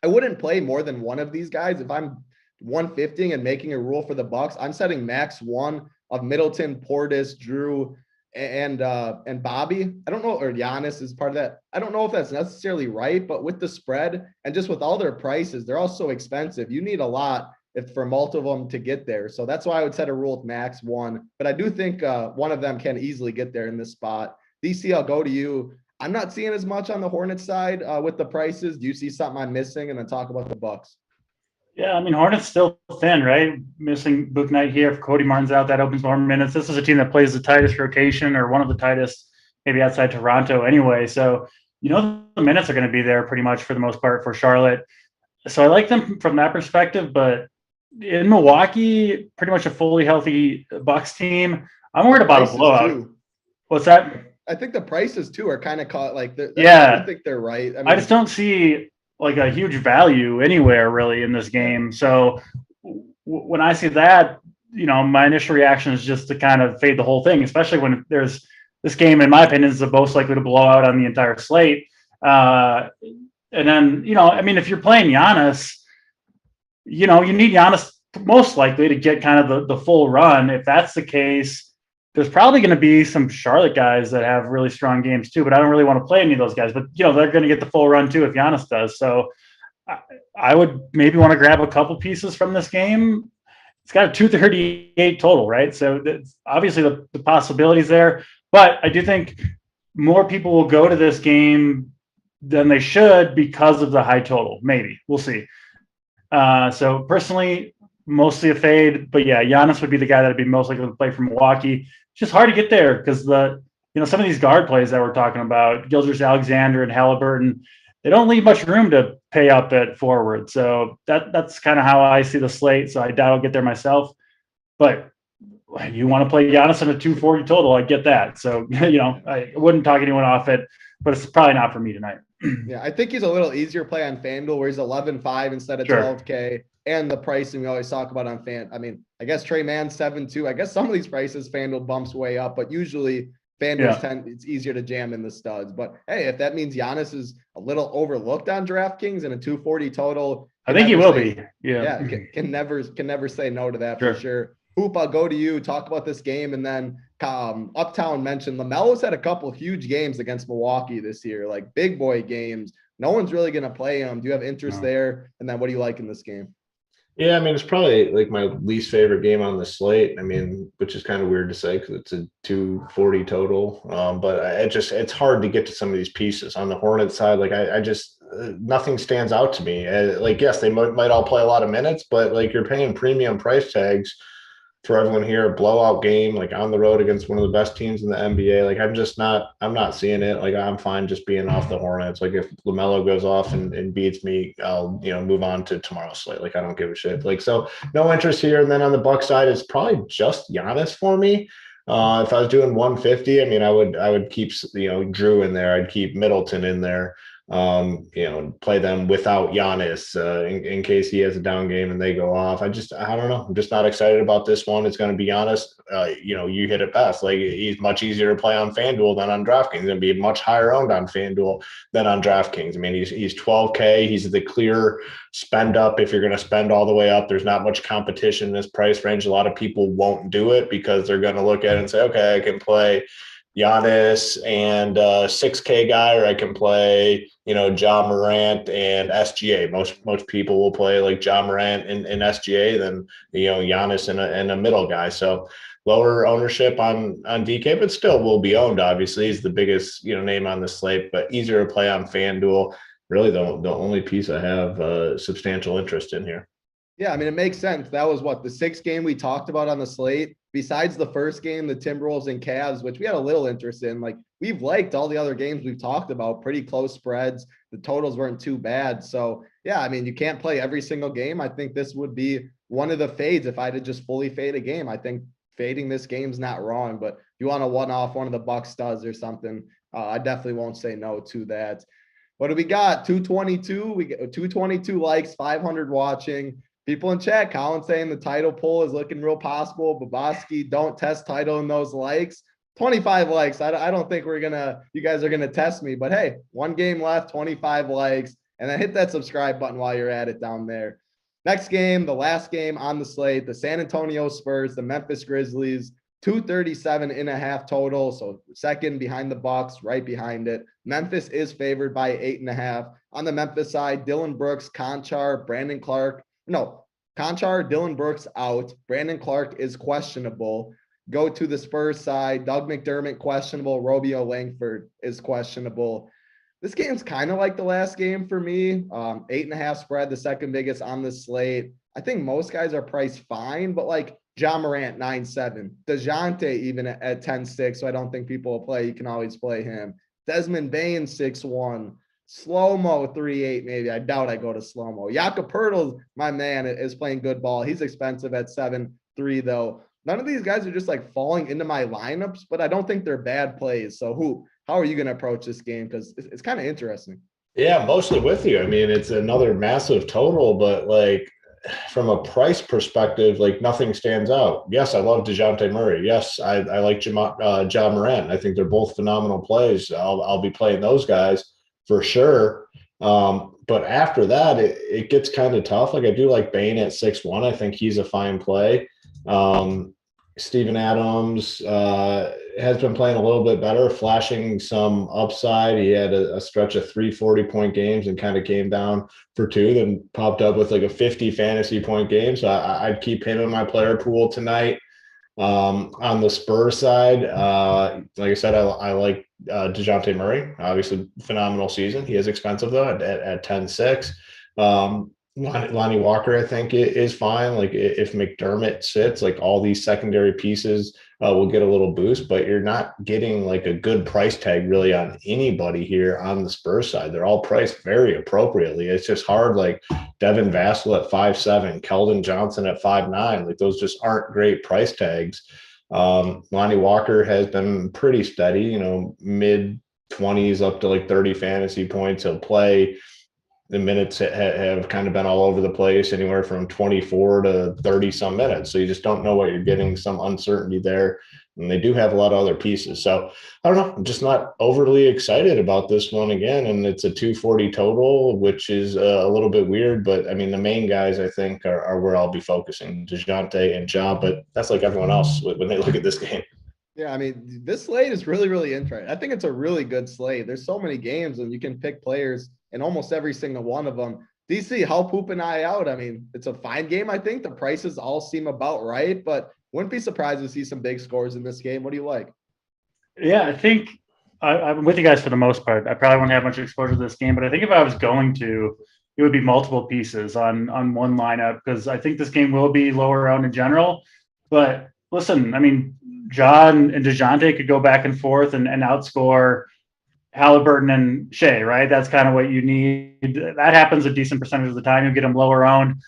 Speaker 1: I wouldn't play more than one of these guys. If I'm 150 and making a rule for the Bucks, I'm setting max 1 of Middleton, Portis, Drew, and Bobby. I don't know, or Giannis is part of that. I don't know if that's necessarily right, but with the spread and just with all their prices, they're all so expensive. You need a lot for multiple of them to get there. So that's why I would set a rule with max 1. But I do think one of them can easily get there in this spot. DC, I'll go to you. I'm not seeing as much on the Hornets side with the prices. Do you see something I'm missing? And then talk about the Bucks.
Speaker 3: Yeah, I mean, Hornets still thin, right? Missing Book Knight here. If Cody Martin's out, that opens more minutes. This is a team that plays the tightest rotation, or one of the tightest, maybe outside Toronto anyway. So, the minutes are going to be there pretty much for the most part for Charlotte. So I like them from that perspective. But in Milwaukee, pretty much a fully healthy Bucks team. I'm worried about a blowout.
Speaker 1: Too.
Speaker 3: What's that?
Speaker 1: I think the prices too are kind of caught. Like,
Speaker 3: I
Speaker 1: think they're right.
Speaker 3: I just don't see like a huge value anywhere really in this game. So when I see that, my initial reaction is just to kind of fade the whole thing, especially when there's this game, in my opinion, is the most likely to blow out on the entire slate. And then, if you're playing Giannis, you need Giannis most likely to get kind of the full run. If that's the case, there's probably going to be some Charlotte guys that have really strong games too, but I don't really want to play any of those guys. But, they're going to get the full run too if Giannis does. So I would maybe want to grab a couple pieces from this game. It's got a 238 total, right? So that's obviously the possibilities there. But I do think more people will go to this game than they should because of the high total. Maybe. We'll see. So personally, mostly a fade. But yeah, Giannis would be the guy that would be most likely to play for Milwaukee. It's just hard to get there because some of these guard plays that we're talking about, Gilgeous-Alexander and Halliburton, they don't leave much room to pay up at forward. So that's kind of how I see the slate. So I doubt I'll get there myself. But you want to play Giannis in a 240 total, I get that. So, I wouldn't talk anyone off it, but it's probably not for me tonight.
Speaker 1: Yeah, I think he's a little easier play on FanDuel where he's 11.5 instead of 12K. And the pricing we always talk about on I guess Trey Mann 7.2. I guess some of these prices FanDuel bumps way up, but usually it's easier to jam in the studs. But hey, if that means Giannis is a little overlooked on DraftKings and a 240 total,
Speaker 3: I think he will be.
Speaker 1: Yeah, can never say no to that for sure. Hoop, I'll go to you. Talk about this game, and then Uptown mentioned LaMelo's had a couple huge games against Milwaukee this year, like big boy games. No one's really going to play him. Do you have interest there? And then what do you like in this game?
Speaker 2: Yeah, I mean, it's probably like my least favorite game on the slate. I mean, which is kind of weird to say because it's a 240 total. But it's hard to get to some of these pieces on the Hornets side. Like I just nothing stands out to me. Like, yes, they might all play a lot of minutes, but like you're paying premium price tags for everyone here, a blowout game, like on the road against one of the best teams in the NBA. Like I'm not seeing it. Like I'm fine just being off the Hornets. Like if LaMelo goes off and beats me, I'll, move on to tomorrow's slate. Like I don't give a shit. Like, so no interest here. And then on the Bucks side, it's probably just Giannis for me. If I was doing 150, I mean, I would keep, Drew in there. I'd keep Middleton in there. Play them without Giannis in case he has a down game and they go off. I don't know. I'm just not excited about this one. It's going to be Giannis. You hit it best. Like he's much easier to play on FanDuel than on DraftKings. He's going to be much higher owned on FanDuel than on DraftKings. I mean, he's 12K. He's the clear spend up. If you're going to spend all the way up, there's not much competition in this price range. A lot of people won't do it because they're going to look at it and say, okay, I can play Giannis and 6K guy, or I can play, Ja Morant and SGA. Most people will play like Ja Morant and SGA than, Giannis and a middle guy. So lower ownership on DK, but still will be owned. Obviously, he's the biggest, name on the slate, but easier to play on FanDuel. Really the only piece I have substantial interest in here.
Speaker 1: Yeah, I mean, it makes sense. That was the sixth game we talked about on the slate. Besides the first game, the Timberwolves and Cavs, which we had a little interest in. Like, we've liked all the other games we've talked about, pretty close spreads. The totals weren't too bad. So, yeah, I mean, you can't play every single game. I think this would be one of the fades if I had to just fully fade a game. I think fading this game's not wrong, but if you want to one-off one of the Bucks studs or something, I definitely won't say no to that. What do we got? 222. We get 222 likes, 500 watching. People in chat, Colin saying the title poll is looking real possible. Babosky, don't test title in those likes. 25 likes. I don't think you guys are going to test me, but hey, one game left, 25 likes, and then hit that subscribe button while you're at it down there. Next game, the last game on the slate, the San Antonio Spurs, the Memphis Grizzlies, 237.5 total. So second behind the Bucks, right behind it. Memphis is favored by 8.5. On the Memphis side, Dillon Brooks, Conchar, Brandon Clark. No, Conchar, Dillon Brooks out. Brandon Clark is questionable. Go to the Spurs side. Doug McDermott questionable. Romeo Langford is questionable. This game's kind of like the last game for me. 8.5 spread, the second biggest on the slate. I think most guys are priced fine, but like Ja Morant 9.7, DeJounte even at 10.6, so I don't think people will play. You can always play him. Desmond Bane 6.1. Slow-mo 3.8 maybe. I doubt I go to slow-mo. Jakob Poeltl, my man, is playing good ball. He's expensive at 7.3 though. None of these guys are just like falling into my lineups, but I don't think they're bad plays. So how are you going to approach this game? Because it's kind of interesting.
Speaker 2: Yeah, mostly with you. I mean, it's another massive total, but like from a price perspective, like nothing stands out. Yes, I love DeJounte Murray. Yes, I like Ja Morant. I think they're both phenomenal plays. I'll be playing those guys for sure. But after that, it gets kind of tough. Like I do like Bane at 6.1. I think he's a fine play. Steven Adams has been playing a little bit better, flashing some upside. He had a stretch of 3 40-point games and kind of came down for 2, then popped up with like a 50 fantasy point game. So I'd keep him in my player pool tonight. On the Spurs side, like I said, I like DeJounte Murray. Obviously, phenomenal season. He is expensive though at 10-6. Lonnie Walker, I think, is fine. Like if McDermott sits, like all these secondary pieces will get a little boost, but you're not getting like a good price tag really on anybody here on the Spurs side. They're all priced very appropriately. It's just hard. Like Devin Vassell at 5'7", Keldon Johnson at 5'9". Like those just aren't great price tags. Lonnie Walker has been pretty steady, mid 20s up to like 30 fantasy points. He'll play. The minutes have kind of been all over the place, anywhere from 24 to 30 some minutes. So you just don't know what you're getting, some uncertainty there. And they do have a lot of other pieces. So I don't know. I'm just not overly excited about this one again. And it's a 240 total, which is a little bit weird. But I mean, the main guys, I think, are where I'll be focusing, DeJounte and Ja. But that's like everyone else when they look at this game.
Speaker 1: Yeah, I mean, this slate is really, really interesting. I think it's a really good slate. There's so many games and you can pick players in almost every single one of them. DC, help hoop an eye out. I mean, it's a fine game. I think the prices all seem about right, but wouldn't be surprised to see some big scores in this game. What do you like?
Speaker 3: Yeah, I think I'm with you guys for the most part. I probably won't have much exposure to this game, but I think if I was going to, it would be multiple pieces on one lineup, because I think this game will be lower round in general. But listen, I mean, John and DeJounte could go back and forth and outscore Halliburton and Shea, right? That's kind of what you need. That happens a decent percentage of the time. You get them lower owned.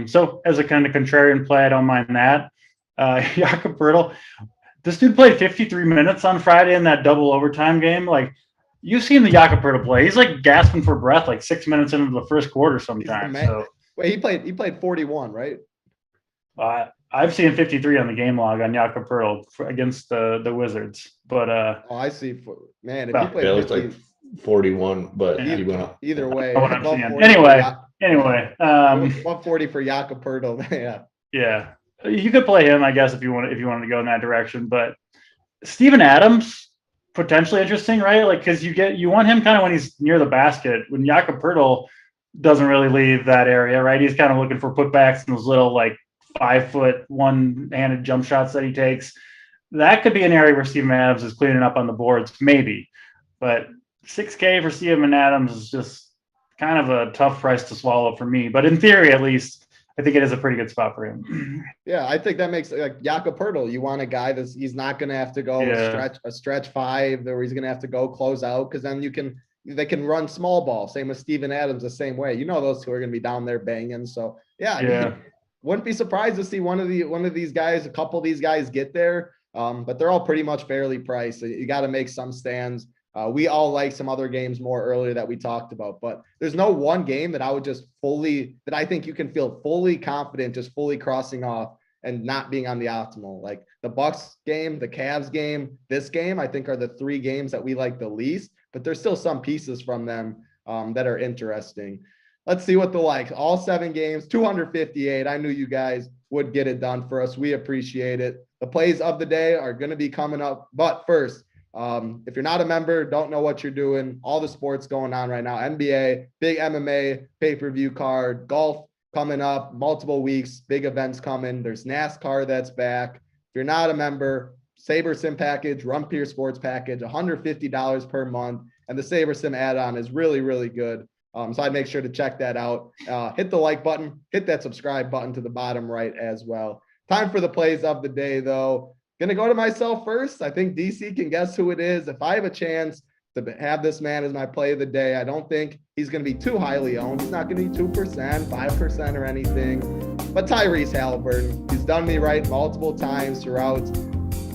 Speaker 3: So as a kind of contrarian play, I don't mind that. Jakob Poeltl, this dude played 53 minutes on Friday in that double overtime game. Like, you've seen the Jakob Poeltl play. He's like gasping for breath, like 6 minutes into the first quarter sometimes. So
Speaker 1: wait, he played 41, right?
Speaker 3: I've seen 53 on the game log on Jakob Poeltl against the Wizards, but
Speaker 1: I see. Man, if
Speaker 2: well,
Speaker 1: he played,
Speaker 2: it was like 41, but
Speaker 1: he
Speaker 2: went up.
Speaker 1: Either way,
Speaker 3: anyway,
Speaker 1: 140 for Jakob Poeltl.
Speaker 3: yeah, you could play him, I guess, if you wanted to go in that direction. But Steven Adams, potentially interesting, right? Like, because you want him kind of when he's near the basket. When Jakob Poeltl doesn't really leave that area, right? He's kind of looking for putbacks and those little like 5-foot one-handed jump shots that he takes. That could be an area where Steven Adams is cleaning up on the boards, maybe. But $6K for Steven Adams is just kind of a tough price to swallow for me. But in theory, at least, I think it is a pretty good spot for him.
Speaker 1: Yeah, I think that makes like Jakob Poeltl. You want a guy he's not going to have to go a stretch 5, or he's going to have to go close out, because then they can run small ball. Same with Steven Adams, the same way. Those two are going to be down there banging. So I mean, wouldn't be surprised to see one of these guys, a couple of these guys get there. But they're all pretty much fairly priced. So you got to make some stands. We all like some other games more earlier that we talked about, but there's no one game that I would that I think you can feel fully confident, just fully crossing off and not being on the optimal. Like the Bucks game, the Cavs game, this game, I think are the 3 games that we like the least, but there's still some pieces from them that are interesting. Let's see what all 7 games, 258. I knew you guys would get it done for us. We appreciate it. The plays of the day are going to be coming up. But first, if you're not a member, don't know what you're doing, all the sports going on right now, NBA, big MMA, pay-per-view card, golf coming up, multiple weeks, big events coming. There's NASCAR that's back. If you're not a member, SaberSim package, Run Pure Sports package, $150 per month. And the SaberSim add-on is really, really good. So I'd make sure to check that out. Hit the like button, hit that subscribe button to the bottom right as well. Time for the plays of the day, though. Going to go to myself first. I think DC can guess who it is. If I have a chance to have this man as my play of the day, I don't think he's going to be too highly owned. He's not going to be 2%, 5% or anything. But Tyrese Halliburton, he's done me right multiple times throughout.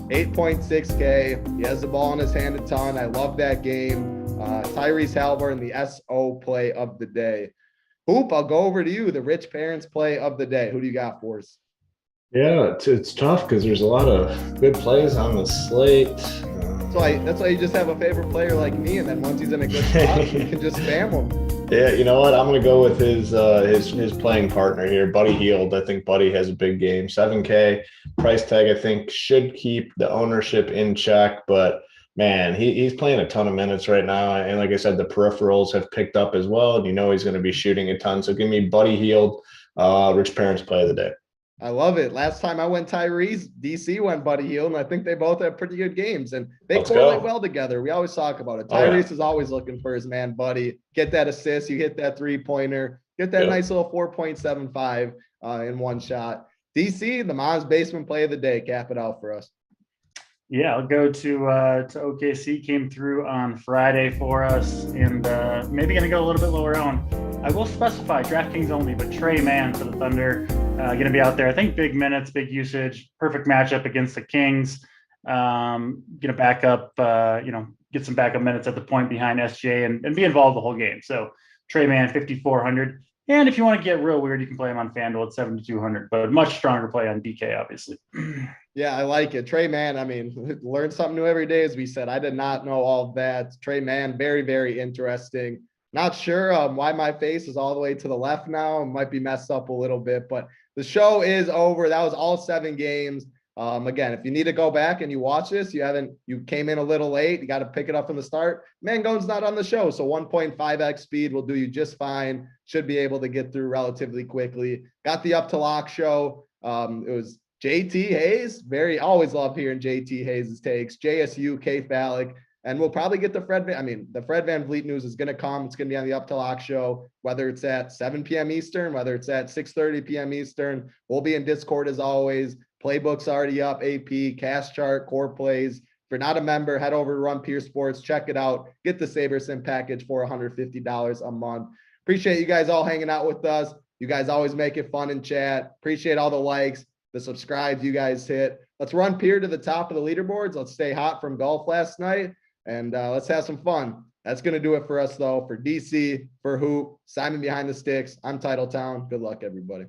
Speaker 1: 8.6K. He has the ball in his hand a ton. I love that game. Tyrese Halliburton, the SO play of the day. Hoop, I'll go over to you, the Rich Parents play of the day. Who do you got for us?
Speaker 2: Yeah, it's tough because there's a lot of good plays on the slate.
Speaker 1: That's why you just have a favorite player like me, and then once he's in a good spot, you can just spam him.
Speaker 2: Yeah, you know what? I'm gonna go with his playing partner here, Buddy Hield. I think Buddy has a big game. 7K price tag, I think, should keep the ownership in check, but man, he's playing a ton of minutes right now. And like I said, the peripherals have picked up as well. And he's gonna be shooting a ton. So give me Buddy Hield, Rich Parents play of the day.
Speaker 1: I love it. Last time I went Tyrese, DC went Buddy Hield, and I think they both have pretty good games, and they correlate well together. We always talk about it. Tyrese is always looking for his man Buddy. Get that assist, you hit that 3-pointer, get that nice little 4.75 in one shot. DC, the mom's basement play of the day. Cap it out for us.
Speaker 3: Yeah, I'll go to OKC. Came through on Friday for us, and maybe going to go a little bit lower on. I will specify DraftKings only, but Trey Mann for the Thunder going to be out there. I think big minutes, big usage, perfect matchup against the Kings. Going to back up, get some backup minutes at the point behind SJ and be involved the whole game. So Trey Mann, 5,400. And if you want to get real weird, you can play him on FanDuel at 7,200, but much stronger play on DK, obviously.
Speaker 1: Yeah, I like it. Trey Mann, I mean, learn something new every day, as we said. I did not know all of that. Trey Mann, very, very interesting. Not sure why my face is all the way to the left now. It might be messed up a little bit, but the show is over. That was all 7 games. Again, if you need to go back and you watch this, you came in a little late, you got to pick it up from the start. Mangone's not on the show, so 1.5x speed will do you just fine. Should be able to get through relatively quickly. Got the Up to Lock show. It was JT Hayes. Always love hearing JT Hayes' takes. JSU, K Falik. And we'll probably get the Fred Van Vliet news is going to come. It's going to be on the Up to Lock show, whether it's at 7 p.m. Eastern, whether it's at 6:30 p.m. Eastern. We'll be in Discord as always. Playbook's already up, AP, Cast Chart, Core Plays. If you're not a member, head over to Run Peer Sports. Check it out. Get the SaberSim package for $150 a month. Appreciate you guys all hanging out with us. You guys always make it fun in chat. Appreciate all the likes, the subscribes you guys hit. Let's run Peer to the top of the leaderboards. Let's stay hot from golf last night. And let's have some fun. That's going to do it for us, though. For DC, for Hoop, Simon Behind the Sticks, I'm Titletown. Good luck, everybody.